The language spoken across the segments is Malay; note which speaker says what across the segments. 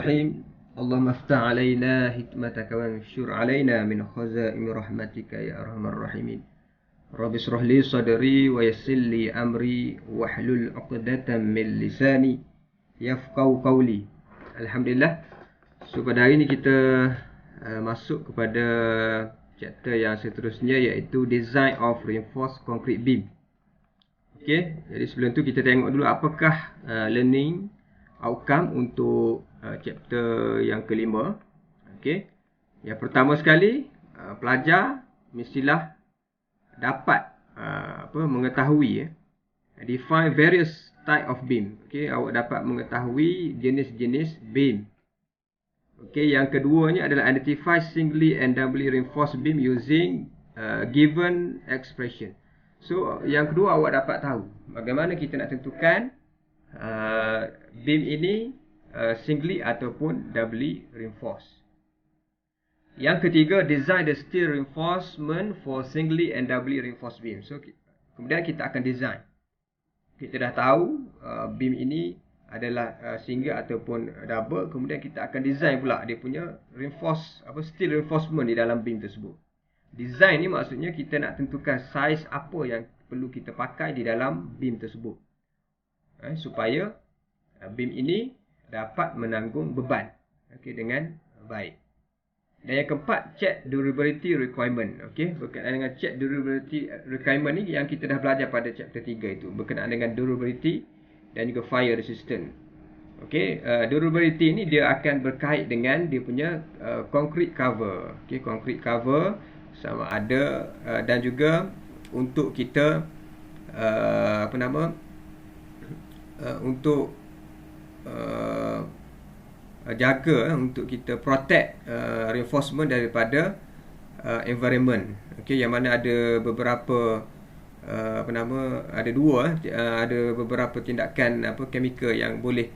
Speaker 1: Bismillahirrahmanirrahim. Allahumma aftah alaina hikmataka wa anshur alaina min khazaimi rahmatika ya arhamar rahimin. Rabbi shrah li sadri wa yassir li amri wahlul 'uqdatam min lisani yafqahu qawli. Alhamdulillah. So pada hari ini kita masuk kepada chapter yang seterusnya, iaitu Design of Reinforced Concrete Beam. Okey, jadi sebelum tu kita tengok dulu apakah learning outcome untuk chapter yang kelima. Okey. Yang pertama sekali, pelajar mestilah dapat mengetahui define various type of beam. Okey, awak dapat mengetahui jenis-jenis beam. Okey, yang keduanya adalah identify singly and doubly reinforced beam using given expression. So, yang kedua awak dapat tahu bagaimana kita nak tentukan beam ini singly ataupun doubly reinforced. Yang ketiga, design the steel reinforcement for singly and doubly reinforced beam. So kemudian kita akan design. Kita dah tahu beam ini adalah single ataupun double, kemudian kita akan design pula dia punya steel reinforcement di dalam beam tersebut. Design ni maksudnya kita nak tentukan saiz apa yang perlu kita pakai di dalam beam tersebut, supaya beam ini dapat menanggung beban dengan baik. Dan yang keempat, check durability requirement. Berkenaan dengan check durability requirement ni yang kita dah belajar pada chapter 3 itu, berkenaan dengan durability dan juga fire resistant. Durability ni dia akan berkait dengan dia punya concrete cover. Concrete cover sama ada dan juga untuk kita untuk jaga, untuk kita protect reinforcement daripada environment. Yang mana ada beberapa ada beberapa tindakan chemical yang boleh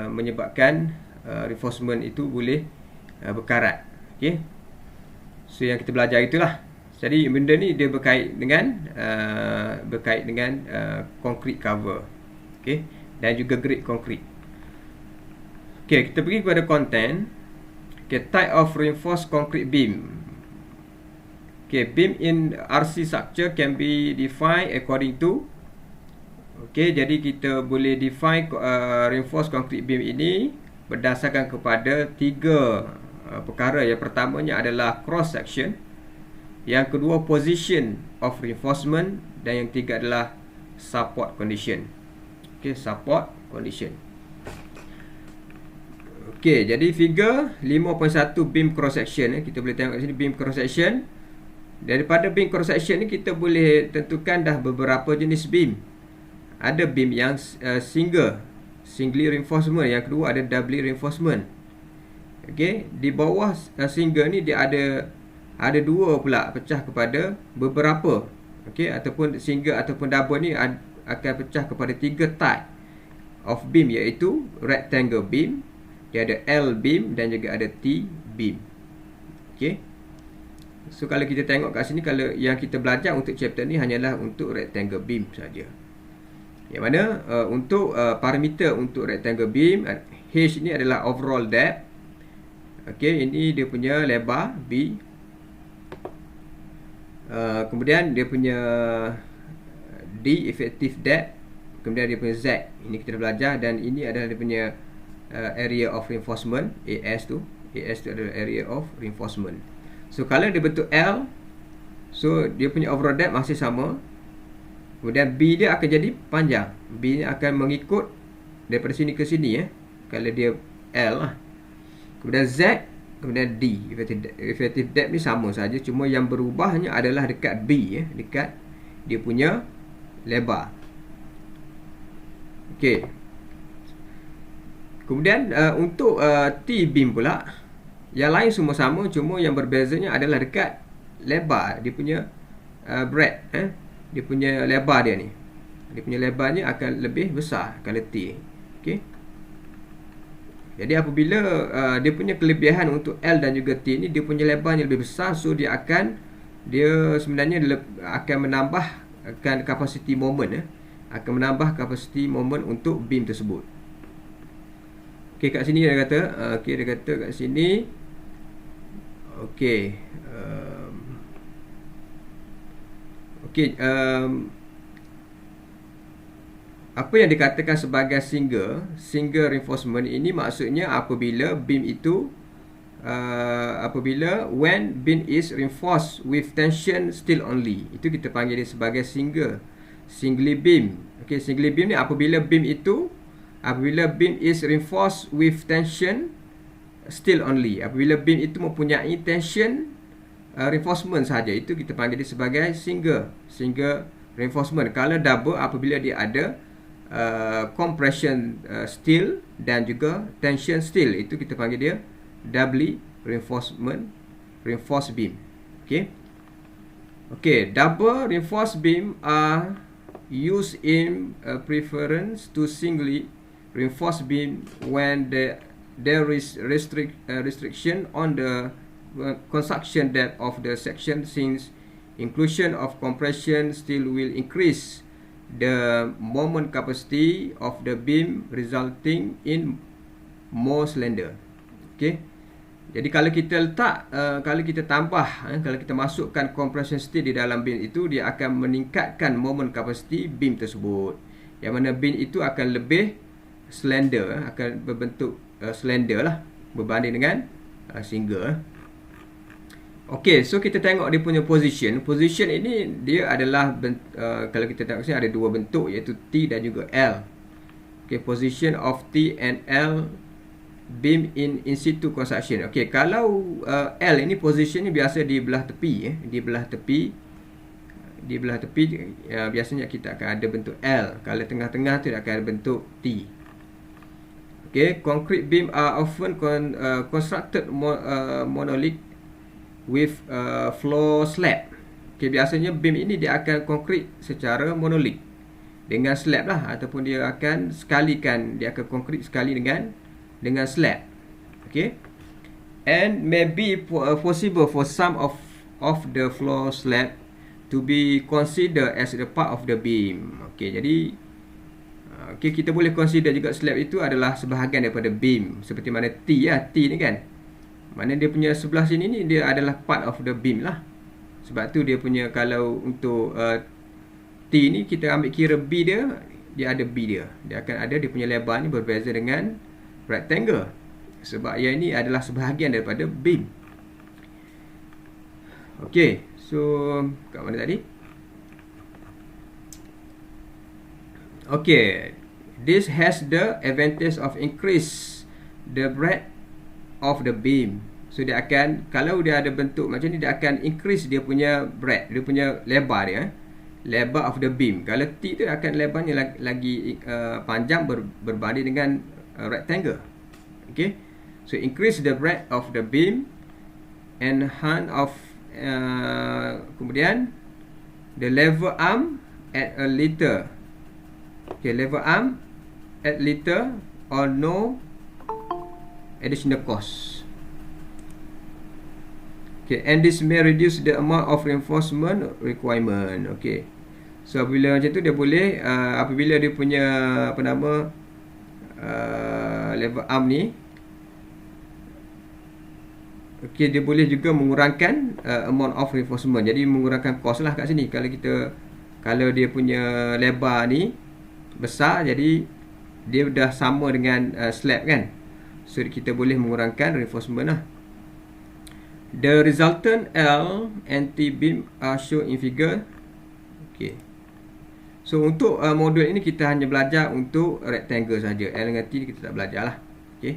Speaker 1: menyebabkan reinforcement itu boleh berkarat. So yang kita belajar itulah. Jadi benda ni dia berkait dengan concrete cover. Dan juga grade concrete. Kita pergi kepada content. Type of reinforced concrete beam. Beam in RC structure can be defined according to. Jadi kita boleh define reinforced concrete beam ini berdasarkan kepada tiga perkara. Yang pertamanya adalah cross section. Yang kedua, position of reinforcement. Dan yang ketiga adalah support condition. Support condition. Jadi figure 5.1 beam cross section. Kita boleh tengok kat sini beam cross section. Daripada beam cross section ni kita boleh tentukan dah beberapa jenis beam. Ada beam yang singly reinforcement. Yang kedua ada doubly reinforcement. Di bawah single ni dia ada dua pula, pecah kepada beberapa. Ataupun single ataupun double ni akan pecah kepada tiga type of beam, iaitu rectangle beam, dia ada L beam dan juga ada T beam. So kalau kita tengok kat sini, kalau yang kita belajar untuk chapter ni hanyalah untuk rectangle beam saja. Yang mana untuk parameter untuk rectangle beam, H ni adalah overall depth. Ini dia punya lebar B. Kemudian dia punya D, effective depth. Kemudian dia punya Z, ini kita dah belajar. Dan ini adalah dia punya area of reinforcement, AS tu adalah area of reinforcement. So kalau dia bentuk L, so dia punya overall depth masih sama. Kemudian B dia akan jadi panjang. B ni akan mengikut daripada sini ke sini, kalau dia L lah. Kemudian Z, kemudian D, effective depth ni sama saja, cuma yang berubahnya adalah dekat B, dekat dia punya lebar. Kemudian untuk T beam pula, yang lain semua sama, cuma yang berbezanya adalah dekat lebar dia punya breadth, dia punya lebar dia ni. Dia punya lebarnya akan lebih besar kalau T. Jadi apabila dia punya kelebihan untuk L dan juga T ni, dia punya lebarnya lebih besar, so dia sebenarnya akan menambahkan capacity moment, akan menambah kapasiti moment untuk beam tersebut. Okey, kat sini dia kata, okey, dia kata kat sini, okey, okey, apa yang dikatakan sebagai single reinforcement ini maksudnya apabila beam itu apabila when beam is reinforced with tension steel only, itu kita panggil dia sebagai singly beam. Okey, singly beam ni apabila beam is reinforced with tension steel only, apabila beam itu mempunyai tension reinforcement saja, itu kita panggil dia sebagai single reinforcement. Kalau double, apabila dia ada compression steel dan juga tension steel, itu kita panggil dia doubly reinforced beam. Okay, double reinforced beam are used in preference to singly reinforced beam when there is restriction on the construction depth of the section, since inclusion of compression steel will increase the moment capacity of the beam, resulting in more slender. Okay, jadi kalau kita letak, kalau kita tambah, kalau kita masukkan compression steel di dalam beam itu, dia akan meningkatkan moment capacity beam tersebut, yang mana beam itu akan lebih slender, akan berbentuk slender lah berbanding dengan single. Okey, so kita tengok dia punya position. Position ini dia adalah kalau kita tengok sini ada dua bentuk, iaitu T dan juga L. Okey, position of T and L beam in situ construction. Okey, kalau L ini position ni biasa di belah tepi, di belah tepi biasanya kita akan ada bentuk L. Kalau tengah-tengah tu akan ada bentuk T. Okey, concrete beam are often constructed monolith with floor slab. Okay, biasanya beam ini dia akan konkrit secara monolith dengan slab lah, ataupun dia akan konkrit sekali dengan slab. Okay, and maybe possible for some of the floor slab to be considered as a part of the beam. Okay, jadi kita boleh consider juga slab itu adalah sebahagian daripada beam, seperti mana T ni kan, mana dia punya sebelah sini ni dia adalah part of the beam lah. Sebab tu dia punya, kalau untuk T ni kita ambil kira B dia ada B dia akan ada, dia punya lebar ni berbeza dengan rectangle, sebab yang ini adalah sebahagian daripada beam. Okey, so kat mana tadi? Okey, this has the advantage of increase the breadth of the beam. So dia akan, kalau dia ada bentuk macam ni, dia akan increase dia punya breadth, dia punya lebar dia, lebar of the beam. Kalau T tu akan lebarnya lagi panjang berbanding dengan rectangle. Okay, so increase the breadth of the beam, enhance of kemudian the lever arm at a little. Okay, lever arm at little or no additional cost. Okay, and this may reduce the amount of reinforcement requirement. Okay, so apabila macam tu dia boleh apabila dia punya lever arm ni, okay, dia boleh juga mengurangkan amount of reinforcement. Jadi mengurangkan cost lah kat sini. Kalau dia punya lebar ni besar, jadi dia dah sama dengan slab kan, so kita boleh mengurangkan reinforcement lah. The resultant L and T beam are shown in figure. Okay, so untuk modul ini kita hanya belajar untuk rectangle saja. L dengan T kita tak belajar lah. Okay,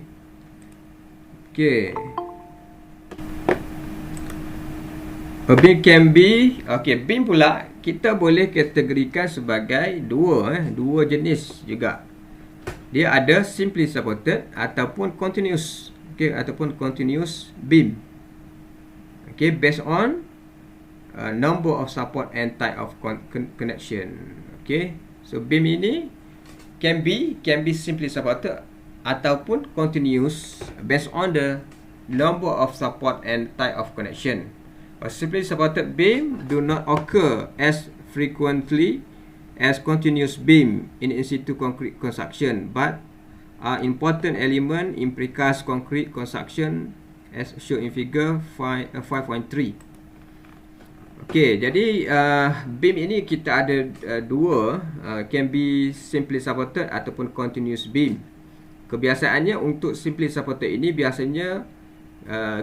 Speaker 1: a beam can be, beam pula kita boleh kategorikan sebagai dua jenis juga. Dia ada simply supported ataupun continuous. Ataupun continuous beam. Based on number of support and type of connection. So beam ini can be simply supported ataupun continuous based on the number of support and type of connection. A simply supported beam do not occur as frequently as continuous beam in situ concrete construction, but are important element in precast concrete construction as shown in figure 5.3. Okey, jadi beam ini kita ada dua, can be simply supported ataupun continuous beam. Kebiasaannya untuk simply supported ini biasanya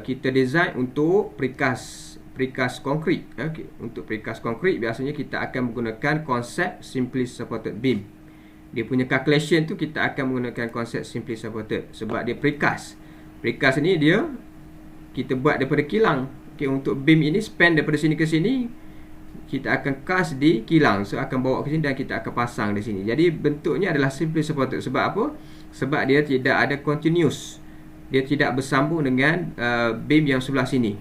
Speaker 1: kita design untuk precast concrete. Okay. Untuk precast concrete biasanya kita akan menggunakan konsep simply supported beam. Dia punya calculation tu kita akan menggunakan konsep simply supported sebab dia precast. Precast ni dia kita buat daripada kilang. Okay, untuk beam ini span daripada sini ke sini kita akan cast di kilang. So akan bawa ke sini dan kita akan pasang di sini. Jadi bentuknya adalah simply supported. Sebab apa? Sebab dia tidak ada continuous. Dia tidak bersambung dengan beam yang sebelah sini.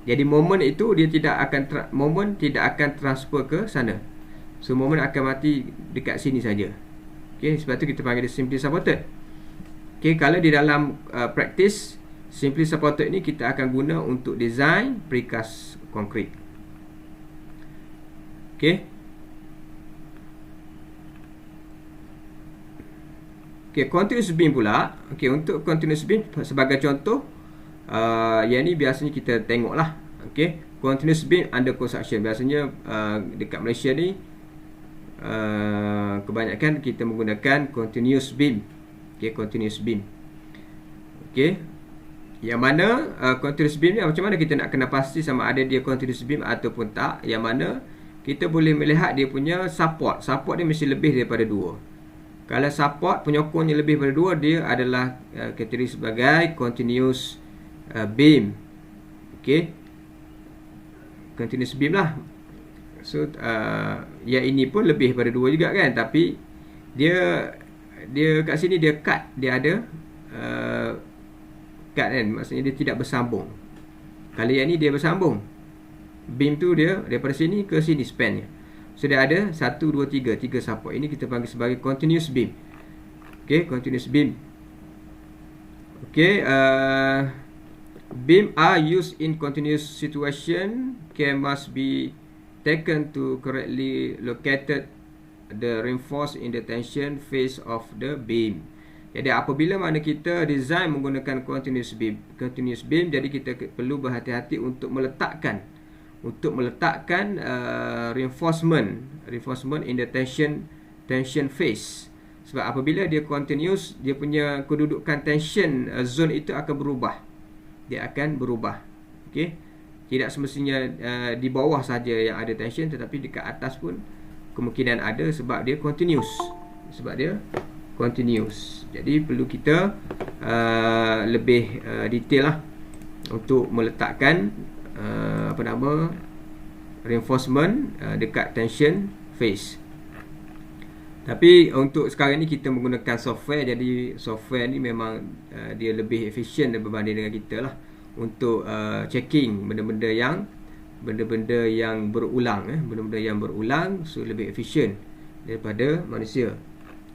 Speaker 1: Jadi moment itu dia tidak akan transfer ke sana. So moment akan mati dekat sini saja. Okey, sebab tu kita panggil dia simply supported. Okey, kalau di dalam practice simply supported ni kita akan guna untuk design precast concrete. Okey. Okey, continuous beam pula. Okey, untuk continuous beam sebagai contoh yang ni biasanya kita tengoklah. Okey, continuous beam under construction. Biasanya dekat Malaysia ni kebanyakan kita menggunakan continuous beam. Okey, continuous beam. Okey. Yang mana continuous beam ni macam mana kita nak kena pasti sama ada dia continuous beam ataupun tak. Yang mana kita boleh melihat dia punya support. Support dia mesti lebih daripada 2. Kalau support penyokongnya lebih daripada 2, dia adalah kategori sebagai continuous beam. Okey. Continuous beam lah. So yang ini pun lebih daripada 2 juga kan, tapi dia kat sini dia cut, dia ada cut kan, maksudnya dia tidak bersambung. Kalau yang ni dia bersambung, beam tu dia daripada sini ke sini span nya. So dia ada 1, 2, 3 support. Ini kita panggil sebagai continuous beam. Okay, continuous beam. Okay, beam are used in continuous situation. Care must be taken to correctly located the reinforced in the tension phase of the beam. Jadi apabila mana kita design menggunakan continuous beam, jadi kita perlu berhati-hati untuk meletakkan reinforcement in the tension phase. Sebab apabila dia continuous, dia punya kedudukan tension zone itu akan berubah. Dia akan berubah. Okey. Tidak semestinya di bawah saja yang ada tension, tetapi dekat atas pun kemungkinan ada sebab dia continuous. Jadi perlu kita lebih detail lah untuk meletakkan reinforcement dekat tension phase. Tapi untuk sekarang ni kita menggunakan software. Jadi software ni memang dia lebih efisien berbanding dengan kita lah untuk checking benda-benda yang berulang, benda-benda yang berulang, so lebih efisien daripada manusia.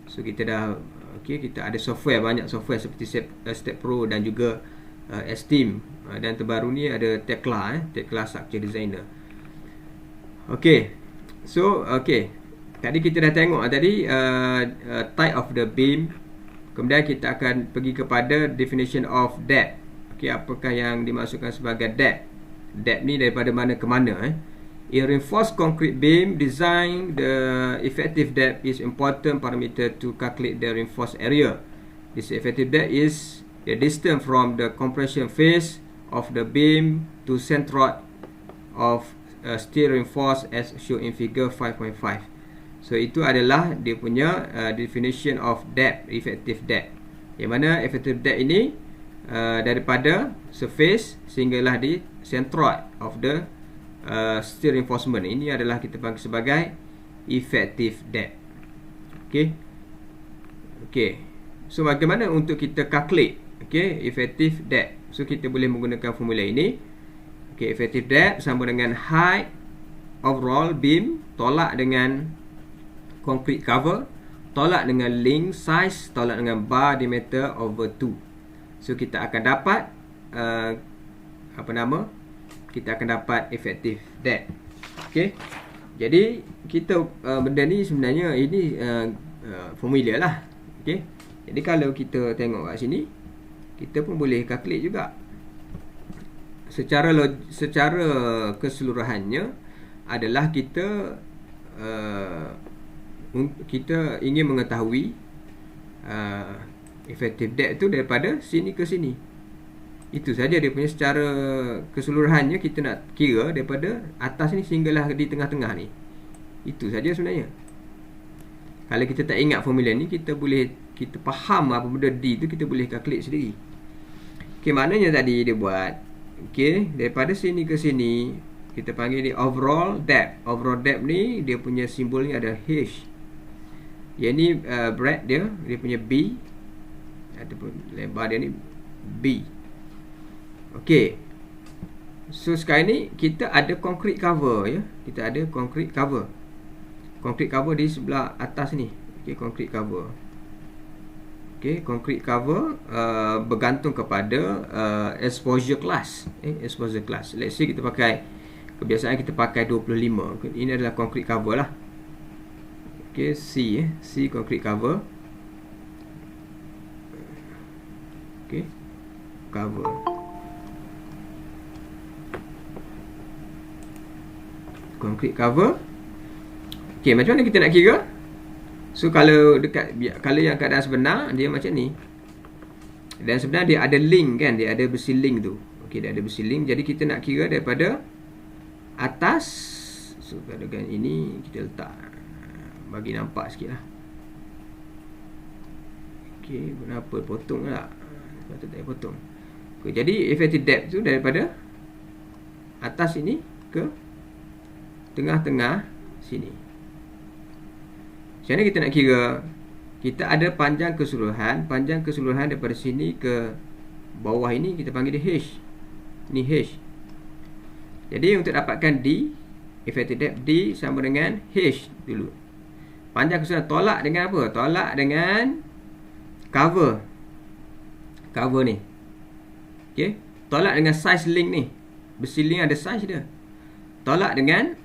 Speaker 1: So kita dah kita ada software, banyak software seperti Step Pro dan juga Esteem, dan terbaru ni ada Tekla Structure Designer. So tadi kita dah tengok tadi type of the beam. Kemudian kita akan pergi kepada definition of depth. Apakah yang dimaksudkan sebagai depth? Depth ni daripada mana ke mana? In reinforced concrete beam design, the effective depth is important parameter to calculate the reinforced area. This effective depth is the distance from the compression phase of the beam to centroid of steel reinforced as shown in figure 5.5. So itu adalah dia punya definition of depth, effective depth. Yang mana effective depth ini daripada surface sehinggalah di centroid of the steel reinforcement. Ini adalah kita panggil sebagai effective depth. So bagaimana untuk kita calculate effective depth? So kita boleh menggunakan formula ini. Effective depth sama dengan height overall beam tolak dengan concrete cover tolak dengan link size tolak dengan bar diameter over 2. So kita akan dapat kita akan dapat effective depth. Jadi kita benda ni sebenarnya ini formula lah. Jadi kalau kita tengok kat sini, kita pun boleh calculate juga. Secara keseluruhannya adalah kita ingin mengetahui effective debt tu daripada sini ke sini. Itu saja dia punya secara keseluruhannya. Kita nak kira daripada atas ni sehinggalah di tengah-tengah ni. Itu saja sebenarnya. Kalau kita tak ingat formula ni, kita faham apa benda D tu, kita boleh calculate sendiri. Okey, maknanya tadi dia buat, okey, daripada sini ke sini kita panggil ni overall debt. Overall debt ni dia punya simbol ni ada H. Yang ni breadth dia punya B, ataupun lebar dia ni B. Okey. So sekarang ni kita ada concrete cover, ya. Kita ada concrete cover. Concrete cover di sebelah atas ni. Okey, concrete cover. Okey, concrete cover bergantung kepada exposure class. Exposure class. Let's say kita pakai, kebiasaan kita pakai 25. Ini adalah concrete cover lah. Okey, C concrete cover. Okey, cover. Concrete cover. Okey, macam mana kita nak kira? So kalau yang keadaan sebenar dia macam ni. Dan sebenarnya dia ada link kan, dia ada besi link tu. Okey, dia ada besi link. Jadi kita nak kira daripada atas. So dengan ini kita letak, bagi nampak sikit lah. Okey, kenapa potong lah? Patut tak potong. Okay, jadi effective debt tu daripada atas ini ke tengah-tengah sini. Macam mana kita nak kira? Kita ada panjang keseluruhan. Panjang keseluruhan daripada sini ke bawah ini kita panggil dia H. Ni H. Jadi untuk dapatkan D, effective debt D sama dengan H dulu. Panjang keseluruhan tolak dengan apa? Tolak dengan cover. Cover ni. Okey, tolak dengan size link ni. Besi link ada size dia. Tolak dengan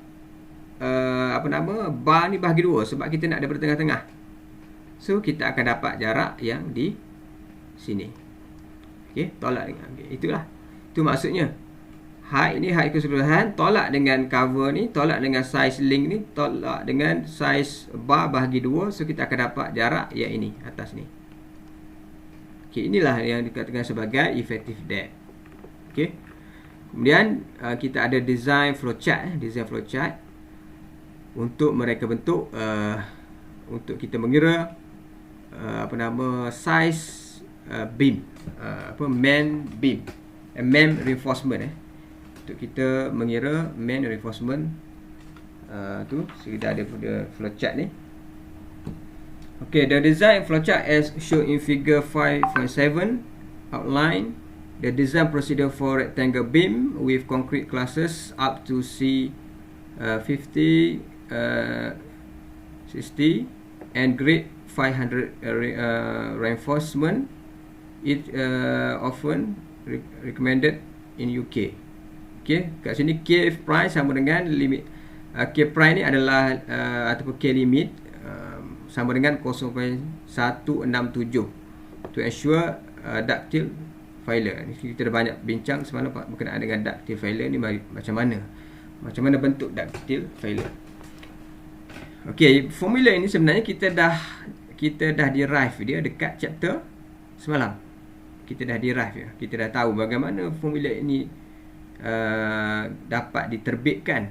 Speaker 1: bar ni bahagi 2 sebab kita nak daripada tengah-tengah. So kita akan dapat jarak yang di sini. Okey, tolak dengan itulah. Itu maksudnya. Height ni height keseluruhan, tolak dengan cover ni, tolak dengan size link ni, tolak dengan size bar bahagi 2. So kita akan dapat jarak yang ini atas ni. Okey, inilah yang dikatakan sebagai effective debt. Okey. Kemudian kita ada design flowchart, design flowchart untuk mereka bentuk untuk kita mengira size beam, main beam, main reinforcement untuk kita mengira main reinforcement tu. So kita ada flowchart ni. Okay, the design flowchart as shown in figure 5.7 outline the design procedure for rectangle beam with concrete classes up to C50, 60 and grade 500 reinforcement. It often recommended in UK. Okay, kat sini K prime sama dengan limit. K prime ni adalah ataupun K limit sama dengan 0.167 to ensure ductile failure. Kita dah banyak bincang semalam berkenaan dengan ductile failure ni, macam mana bentuk ductile failure. Okey, formula ini sebenarnya kita dah derive dia dekat chapter semalam. Kita dah derive ya. Kita dah tahu bagaimana formula ini dapat diterbitkan.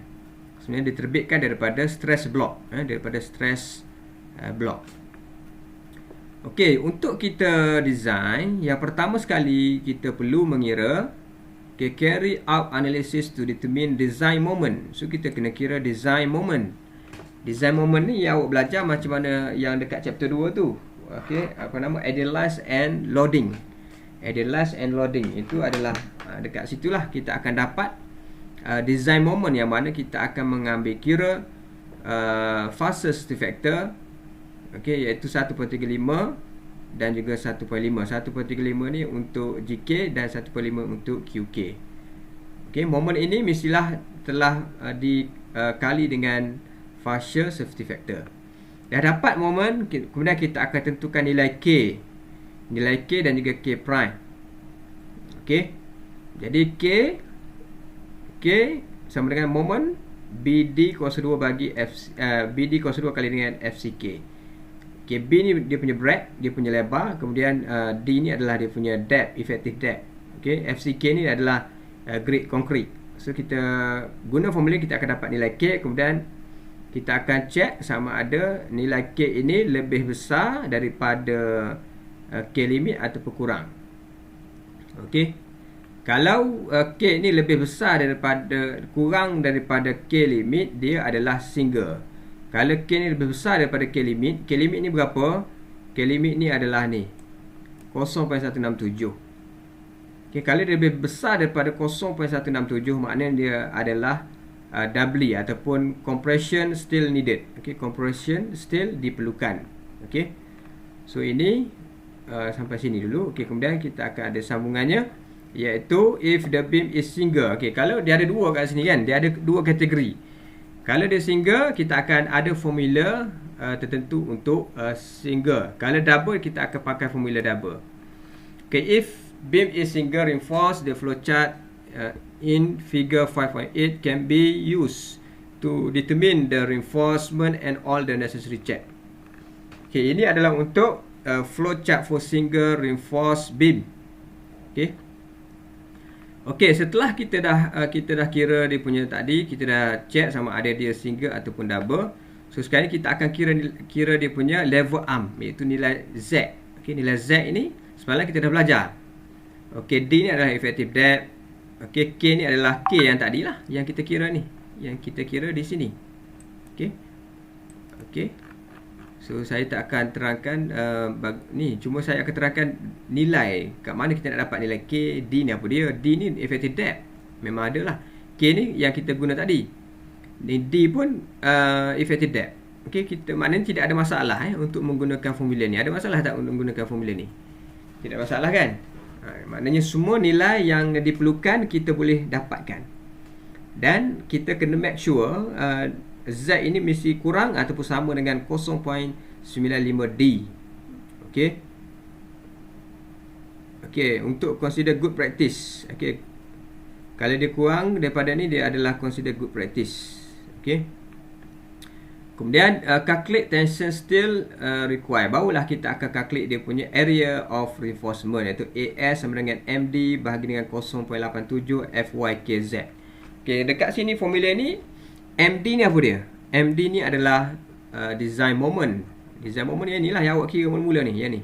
Speaker 1: Sebenarnya diterbitkan daripada stress block, daripada stress block. Okey, untuk kita design, yang pertama sekali kita perlu mengira, carry out analysis to determine design moment. So kita kena kira design moment. Design moment ni yang awak belajar macam mana yang dekat chapter 2 tu. Okey, analyze and loading. Analyze and loading itu adalah dekat situlah kita akan dapat design moment, yang mana kita akan mengambil kira fastest factor, okey, iaitu 1.35 dan juga 1.5. 1.35 ni untuk GK dan 1.5 untuk QK. Okey, moment ini mestilah telah dikali dengan partial safety factor. Dah dapat moment, kemudian kita akan tentukan nilai K. nilai K dan juga K prime. Okey. Jadi K sama dengan moment BD kuasa 2 bagi BD kuasa 2 kali dengan FCK. Okay, B ni dia punya breadth, dia punya lebar. Kemudian D ni adalah dia punya depth, effective depth. Okay, FCK ni adalah grade concrete. So kita guna formula, kita akan dapat nilai K. Kemudian kita akan check sama ada nilai K ini lebih besar daripada K limit ataupun kurang. Okay, kalau K ni lebih besar daripada, kurang daripada K limit, dia adalah single. Kalau K ni lebih besar daripada K limit ni berapa? K limit ni adalah ni 0.167. Okay, kalau dia lebih besar daripada 0.167, maknanya dia adalah doubly ataupun compression still needed. Okay, compression still diperlukan. Okay, so ini sampai sini dulu. Okay, kemudian kita akan ada sambungannya, iaitu if the beam is single. Okay, kalau dia ada dua kat sini kan, dia ada dua kategori. Kalau dia single, kita akan ada formula tertentu untuk single. Kalau double, kita akan pakai formula double. Okay, if beam is single reinforced, the flowchart in figure 5.8 can be used to determine the reinforcement and all the necessary check. Okay, ini adalah untuk flowchart for single reinforced beam. Okay. Okey, setelah kita dah kira dia punya tadi, kita dah check sama ada dia single ataupun double. So sekarang kita akan kira dia punya level arm, iaitu nilai Z. Okey, nilai Z ini semalam kita dah belajar. Okey, D ni adalah effective depth. Okey, K ni adalah K yang tadi lah, yang kita kira ni, yang kita kira di sini. Okey. Okey. So saya tak akan terangkan ni, cuma saya akan terangkan nilai kat mana kita nak dapat nilai K. D ni apa dia? D ni effective depth, memang ada lah. K ni yang kita guna tadi. Ni D pun effective depth. Okey, kita maknanya tidak ada masalah untuk menggunakan formula ni. Ada masalah tak untuk menggunakan formula ni? Tidak masalah kan? Maknanya semua nilai yang diperlukan kita boleh dapatkan. Dan kita kena make sure Z ini mesti kurang ataupun sama dengan 0.95D. Okey. Okey, untuk consider good practice. Okey. Kalau dia kurang daripada ni, dia adalah consider good practice. Okey. Kemudian calculate tension still required. Barulah kita akan calculate dia punya area of reinforcement, iaitu AS sama dengan MD bahagi dengan 0.87 FYKZ. Okey, dekat sini formula ni MD ni apa dia? MD ni adalah design moment. Design moment yang ni lah yang awak kira mula-mula ni, yang ni.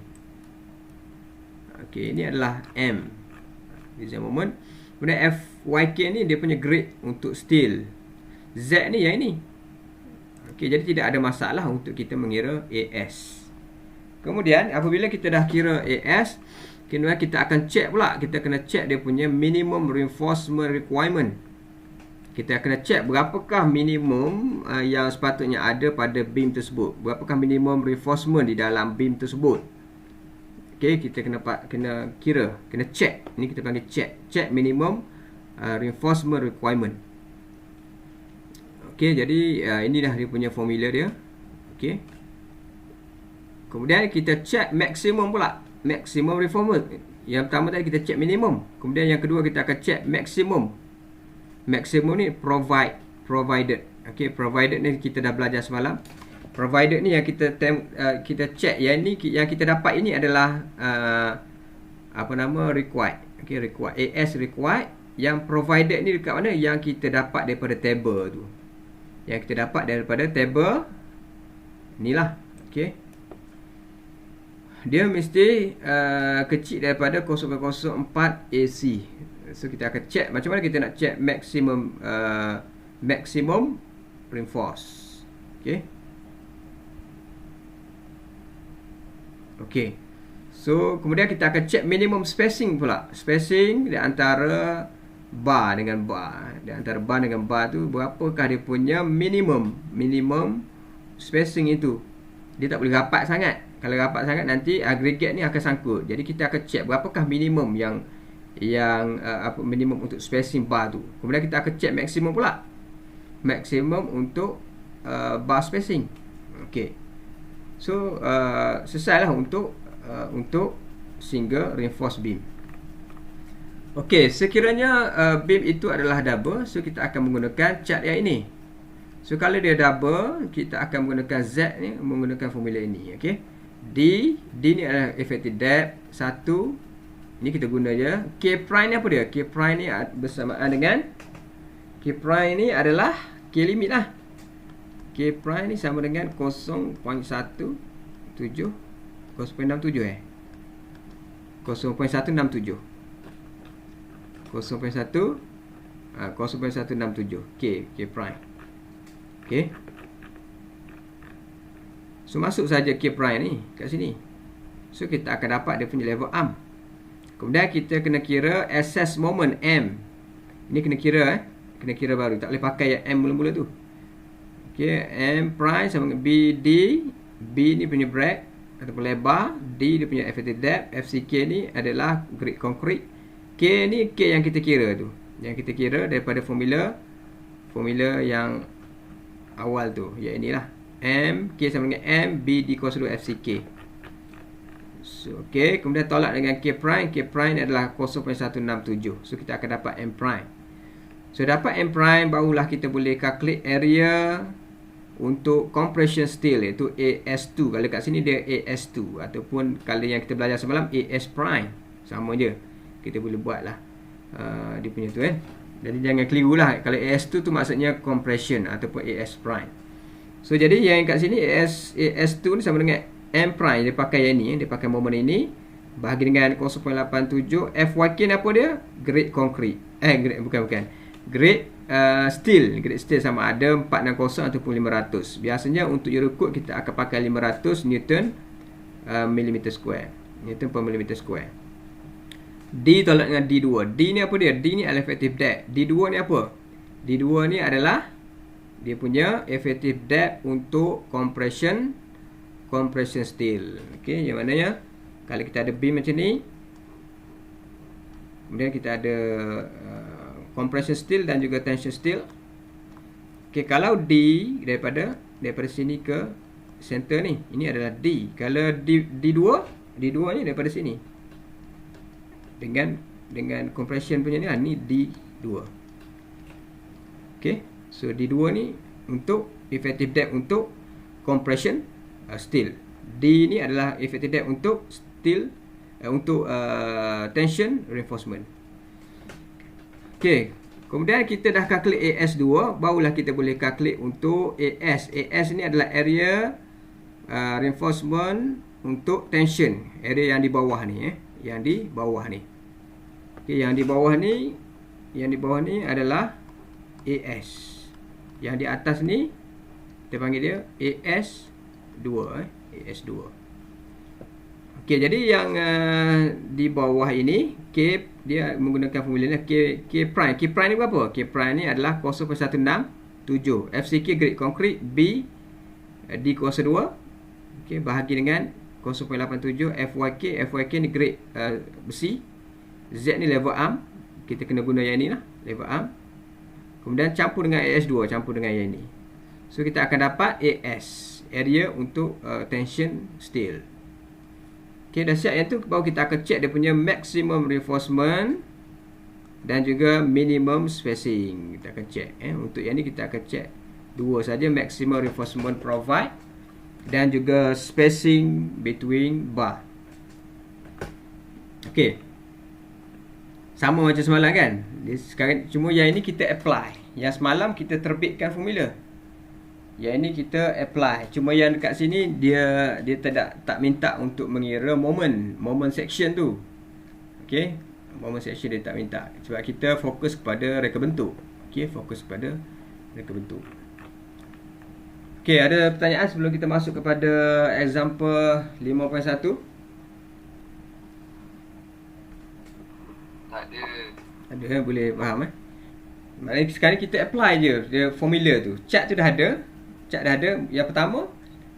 Speaker 1: Okey, ini adalah M, design moment. Kemudian FYK ni dia punya grade untuk steel. Z ni yang ini. Okey, jadi tidak ada masalah untuk kita mengira AS. Kemudian apabila kita dah kira AS, kemudian kita akan check pula. Kita kena check dia punya minimum reinforcement requirement. Kita kena check berapakah minimum yang sepatutnya ada pada beam tersebut. Berapakah minimum reinforcement di dalam beam tersebut. Okey, kita kena kira, kena check. Ini kita panggil check. Check minimum reinforcement requirement. Okey, jadi ini dah dia punya formula dia. Okey. Kemudian kita check maximum pula. Maximum reinforcement. Yang pertama tadi kita check minimum. Kemudian yang kedua kita akan check maximum. Maximum ni provided. Okey, provided ni kita dah belajar semalam. Provided ni yang kita check, yang ni yang kita dapat ini adalah required. Okey, required. AS required. Yang provided ni dekat mana? Yang kita dapat daripada table tu. Yang kita dapat daripada table inilah. Okey. Dia mesti kecil daripada 0.04 AC. So kita akan check macam mana kita nak check maximum reinforce. Okey. Okey. So kemudian kita akan check minimum spacing pula. Spacing di antara bar dengan bar. Di antara bar dengan bar tu berapakah dia punya minimum spacing itu. Dia tak boleh rapat sangat. Kalau rapat sangat nanti agregat ni akan sangkut. Jadi kita akan check berapakah minimum yang minimum untuk spacing bar tu. Kemudian kita akan check maksimum pula. Maksimum untuk bar spacing. Okey. So selesailah untuk single reinforced beam. Okey, sekiranya beam itu adalah double, so kita akan menggunakan chart yang ini. So kalau dia double, kita akan menggunakan Z ni, menggunakan formula ini. Okey, D ni adalah effective depth 1. Ini kita guna je. K prime ni apa dia? K prime ni bersamaan dengan K prime ni adalah K limit lah. K prime ni sama dengan 0.17 0.67 0.167 0.167 K prime. Okay. So masuk saja K prime ni kat sini. So kita akan dapat dia punya level arm. Kemudian kita kena kira excess moment M. Ini kena kira kena kira baru. Tak boleh pakai yang M mula-mula tu. Okay, M prime sama dengan BD. B ni punya breadth ataupun lebar. D dia punya effective depth. FCK ni adalah grade concrete. K ni K yang kita kira tu. Yang kita kira daripada formula yang awal tu. Yang inilah. M, K sama dengan M, B, D kuasa 2 FCK. So, okay. Kemudian tolak dengan K prime. K prime ni adalah 0.167. So, kita akan dapat M prime. So, dapat M prime, barulah kita boleh calculate area untuk compression steel, iaitu AS2. Kalau kat sini dia AS2. Ataupun kalau yang kita belajar semalam, AS prime. Sama je. Kita boleh buat lah. Dia punya tu Jadi, jangan keliru lah. Kalau AS2 tu maksudnya compression ataupun AS prime. So, jadi yang kat sini AS2 ni sama dengan M prime. Dia pakai yang ni. Dia pakai moment ini. Bahagi dengan 0.87. FYK ni apa dia? Grade concrete. Bukan. Grade steel. Grade steel sama ada 460 ataupun 500. Biasanya untuk Eurocode kita akan pakai 500 Newton millimeter square. Newton per millimeter square. D tolak dengan D2. D ni apa dia? D ni adalah effective depth. D2 ni apa? D2 ni adalah dia punya effective depth untuk compression steel. Okey, yang maknanya kalau kita ada beam macam ni, kemudian kita ada compression steel dan juga tension steel. Okey, kalau D daripada sini ke center ni, ini adalah D. Kalau D2 ni daripada sini dengan compression punya ni D2. Okey. So D2 ni untuk effective depth untuk compression steel. D ni adalah effective depth untuk steel untuk tension reinforcement. Okey. Kemudian kita dah calculate AS2, barulah kita boleh calculate untuk AS. AS ni adalah area reinforcement untuk tension. Area yang di bawah ni yang di bawah ni. Okey, yang di bawah ni adalah AS. Yang di atas ni kita panggil dia AS2 AS2. Okey, jadi yang di bawah ini K dia menggunakan formula K prime. K prime ni berapa? K prime ni adalah 0.167. FCK grade concrete, B D kuasa 2. Okey, bahagi dengan 0.87 FYK ni grade besi. Z ni level arm. Kita kena guna yang ni lah, level arm. Kemudian campur dengan AS2, campur dengan yang ini. So, kita akan dapat AS, area untuk tension steel. Okay, dah siap yang tu, baru kita akan check dia punya maximum reinforcement dan juga minimum spacing. Kita akan check. Untuk yang ni kita akan check dua saja, maximum reinforcement provide dan juga spacing between bar. Okay. Sama macam semalam kan. Sekarang cuma yang ini kita apply. Yang semalam kita terbitkan formula. Yang ini kita apply. Cuma yang dekat sini dia tak minta untuk mengira moment section tu. Okey. Moment section dia tak minta. Sebab kita fokus kepada reka bentuk. Okey, fokus kepada reka bentuk. Okey, ada pertanyaan sebelum kita masuk kepada example 5.1? Ada boleh faham Maknanya sekarang kita apply je dia formula tu. Chart tu dah ada. Yang pertama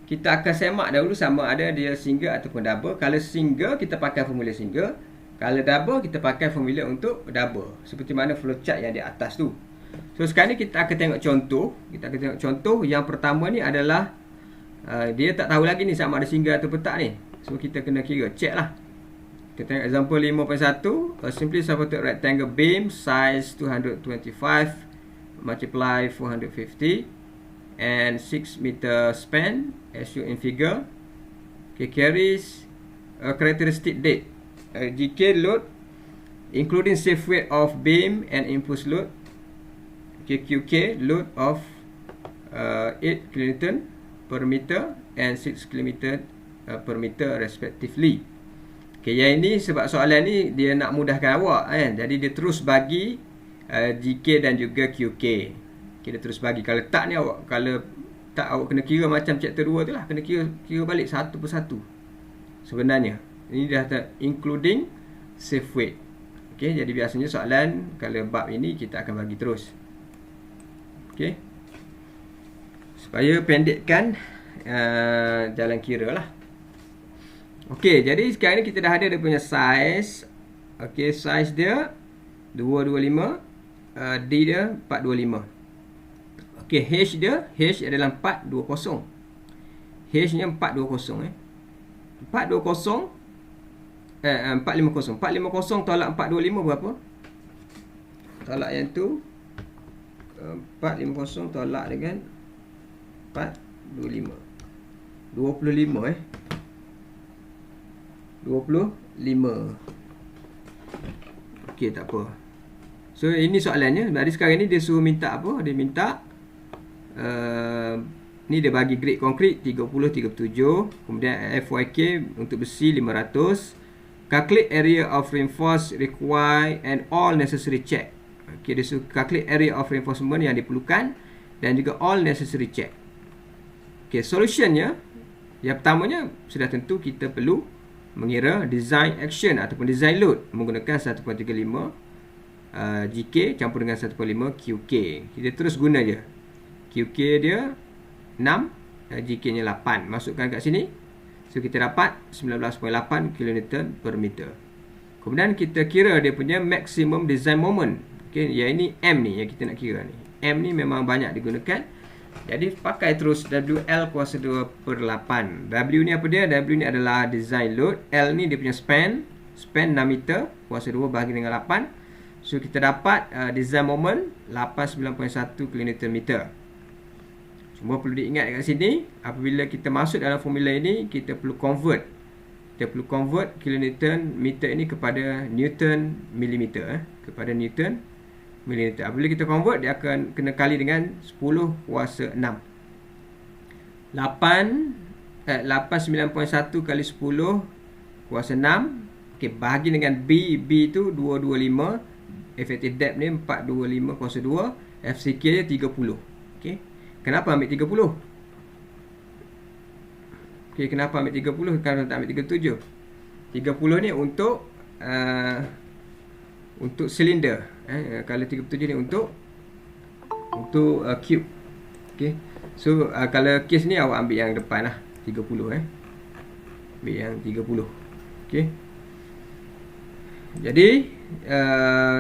Speaker 1: kita akan semak dahulu sama ada dia single ataupun double. Kalau single kita pakai formula single. Kalau double kita pakai formula untuk double. Seperti mana flowchart yang di atas tu. So sekarang ni kita akan tengok contoh. Yang pertama ni adalah dia tak tahu lagi ni sama ada single ataupun tak ni. So kita kena kira, check lah. Kita tengok example 5.1. A simply supported rectangle beam size 225 multiply 450 and 6 meter span as shown in figure. Okay, carries a characteristic date. GK load including safe weight of beam and impulse load. Okay, QK load of 8 kN per meter and 6 km per meter respectively. Okay, yang ini sebab soalan ni dia nak mudahkan awak kan. Jadi dia terus bagi GK dan juga QK. Okay, dia terus bagi. Kalau tak ni awak, kalau tak awak kena kira macam chapter 2 tu lah. Kena kira balik satu persatu. Sebenarnya ini dah including safe weight. Okay, jadi biasanya soalan kalau bab ini kita akan bagi terus. Okay, supaya pendekkan jalan kira lah. Okey, jadi sekarang ni kita dah ada dia punya size. Okey, size dia 225, D dia 425. Okey, H dia, H adalah 420. H nya 420 420 450. 450 tolak 425 berapa? Tolak yang tu 450 tolak dengan 425. 25 25. Okey, tak apa. So ini soalannya. Dari sekarang ni dia suruh minta apa? Dia minta ni dia bagi grade konkrit 30 37. Kemudian FYK untuk besi 500. Calculate area of reinforce require and all necessary check. Okey, dia suruh calculate area of reinforcement yang diperlukan dan juga all necessary check. Okey, solutionnya yang pertamanya sudah tentu kita perlu mengira design action ataupun design load menggunakan 1.35 GK campur dengan 1.5 QK. Kita terus guna je. QK dia 6, GK nya 8. Masukkan kat sini. So kita dapat 19.8 kN per meter. Kemudian kita kira dia punya maximum design moment. Okay, yang ini M ni yang kita nak kira ni. M ni memang banyak digunakan. Jadi pakai terus WL kuasa 2/8. W ni apa dia? W ni adalah design load. L ni dia punya span. Span 6 meter. Kuasa 2 bahagi dengan 8. So kita dapat design moment 89.1 kN meter. Cuma perlu diingat kat sini, apabila kita masuk dalam formula ini, kita perlu convert. Kita perlu convert kilonewton meter ini kepada newton milimeter. Kepada newton milimeter. Apabila kita convert, dia akan kena kali dengan 10 kuasa 6. 89.1 kali 10 kuasa 6. Okay, bahagi dengan B. B tu 225. Effective depth ni 425 kuasa 2. FCK dia 30. Okay. Kenapa ambil 30? Okay, kenapa ambil 30? Kenapa tak ambil 37? 30 ni untuk silinder. Kalau 37 ni untuk cube. Okay. So kalau case ni awak ambil yang depan lah, 30 ambil yang 30. Okay. Jadi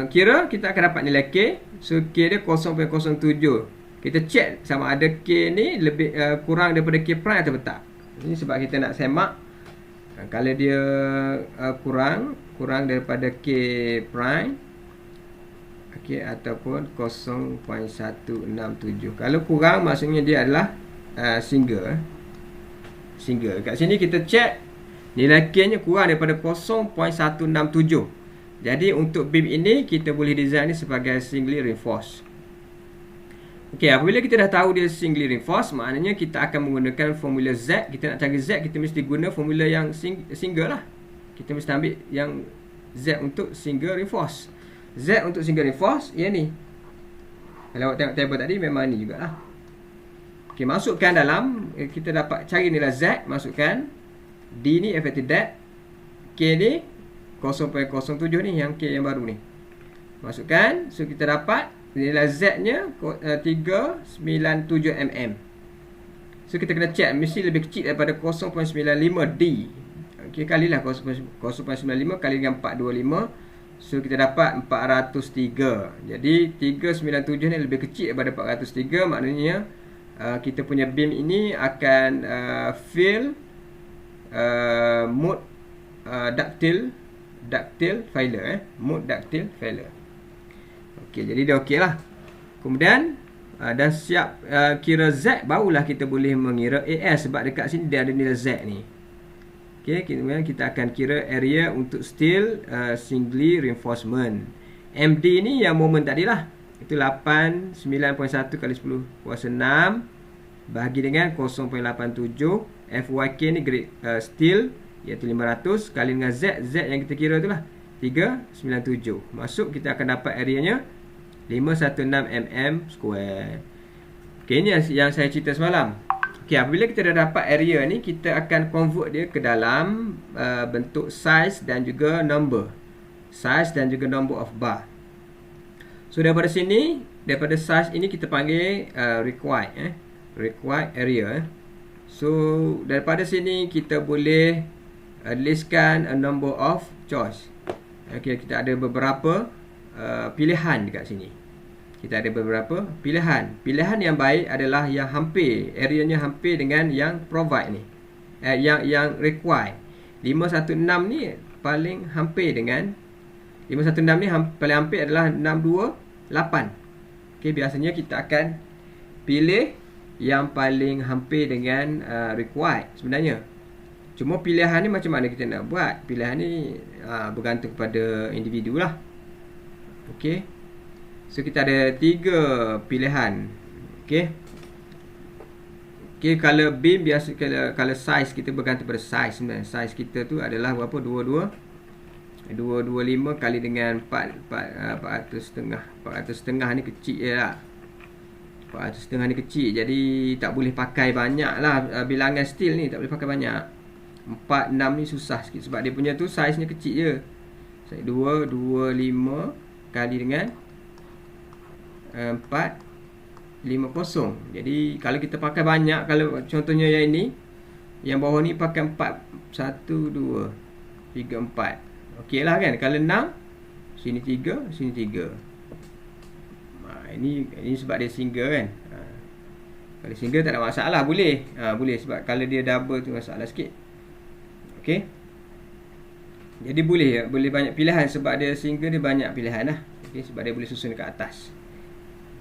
Speaker 1: kira kita akan dapat nilai K. So K dia 0.07. Kita check sama ada K ni lebih kurang daripada K prime atau tak. Ini sebab kita nak semak. Kalau dia kurang daripada K prime, okay, ataupun 0.167. Kalau kurang maksudnya dia adalah single. Single. Kat sini kita check nilai K nya kurang daripada 0.167. Jadi untuk beam ini kita boleh design ni sebagai singly reinforced. Okey, apabila kita dah tahu dia singly reinforced, maknanya kita akan menggunakan formula Z. Kita nak cari Z, kita mesti guna formula yang single lah. Kita mesti ambil yang Z untuk single reinforced. Z untuk single reinforced, yang ni. Kalau awak tengok table tadi, memang ni jugalah. Okey, masukkan dalam, kita dapat cari nilai Z, masukkan. D ni effective depth. K ni 0.07 ni, yang K yang baru ni. Masukkan, so kita dapat nilai Z nya 397 mm. So kita kena check, mesti lebih kecil daripada 0.95 D. Okay, kalilah 0.95 kali dengan 425. So kita dapat 403. Jadi 397 ni lebih kecil daripada 403. Maknanya kita punya beam ini akan fill mode ductile ductile failure. Mode ductile failure. Okey, jadi dia okey lah. Kemudian dah siap kira Z, barulah kita boleh mengira AS, sebab dekat sini dia ada nilai Z ni. Okey, kemudian kita akan kira area untuk steel singly reinforcement. MD ni yang moment tadi lah. Itu 9.1 kali 10 kuasa 6 bahagi dengan 0.87. FYK ni grade steel, iaitu 500 kali dengan Z. Z yang kita kira tu lah 397. Masuk kita akan dapat areanya 516 mm square. Okey, ini yang saya cerita semalam. Okey, apabila kita dah dapat area ni, kita akan convert dia ke dalam bentuk size dan juga number. Size dan juga number of bar. So daripada sini, daripada size ini kita panggil required area. So daripada sini kita boleh listkan a number of choice. Okey, kita ada beberapa pilihan dekat sini. Kita ada beberapa pilihan. Pilihan yang baik adalah yang hampir, areanya hampir dengan yang provide ni. Yang required. 516 ni paling hampir dengan 516 ni paling hampir adalah 628. Okey, biasanya kita akan pilih yang paling hampir dengan required sebenarnya. Cuma pilihan ni macam mana kita nak buat? Pilihan ni bergantung kepada individu lah. Okey. So kita ada 3 pilihan. Okey. Okey, color beam biasa, color size kita bergantung pada size sebenarnya. Size kita tu adalah berapa? 225 kali dengan 400 setengah ni kecil je lah. 400 setengah ni kecil, jadi tak boleh pakai banyak lah. Bilangan steel ni tak boleh pakai banyak. 46 ni susah sikit sebab dia punya tu size nya kecil je. 225 kali dengan 450. Jadi kalau kita pakai banyak, kalau contohnya yang ini, yang bawah ni pakai 4, 1, 2, 3, 4. Okey lah kan. Kalau 6, sini 3, sini 3. Ini sebab dia single kan. Kalau single tak ada masalah, boleh. Boleh, sebab kalau dia double tu masalah sikit. Okey. Jadi boleh banyak pilihan, sebab dia single dia banyak pilihan lah. Okey, sebab dia boleh susun dekat atas.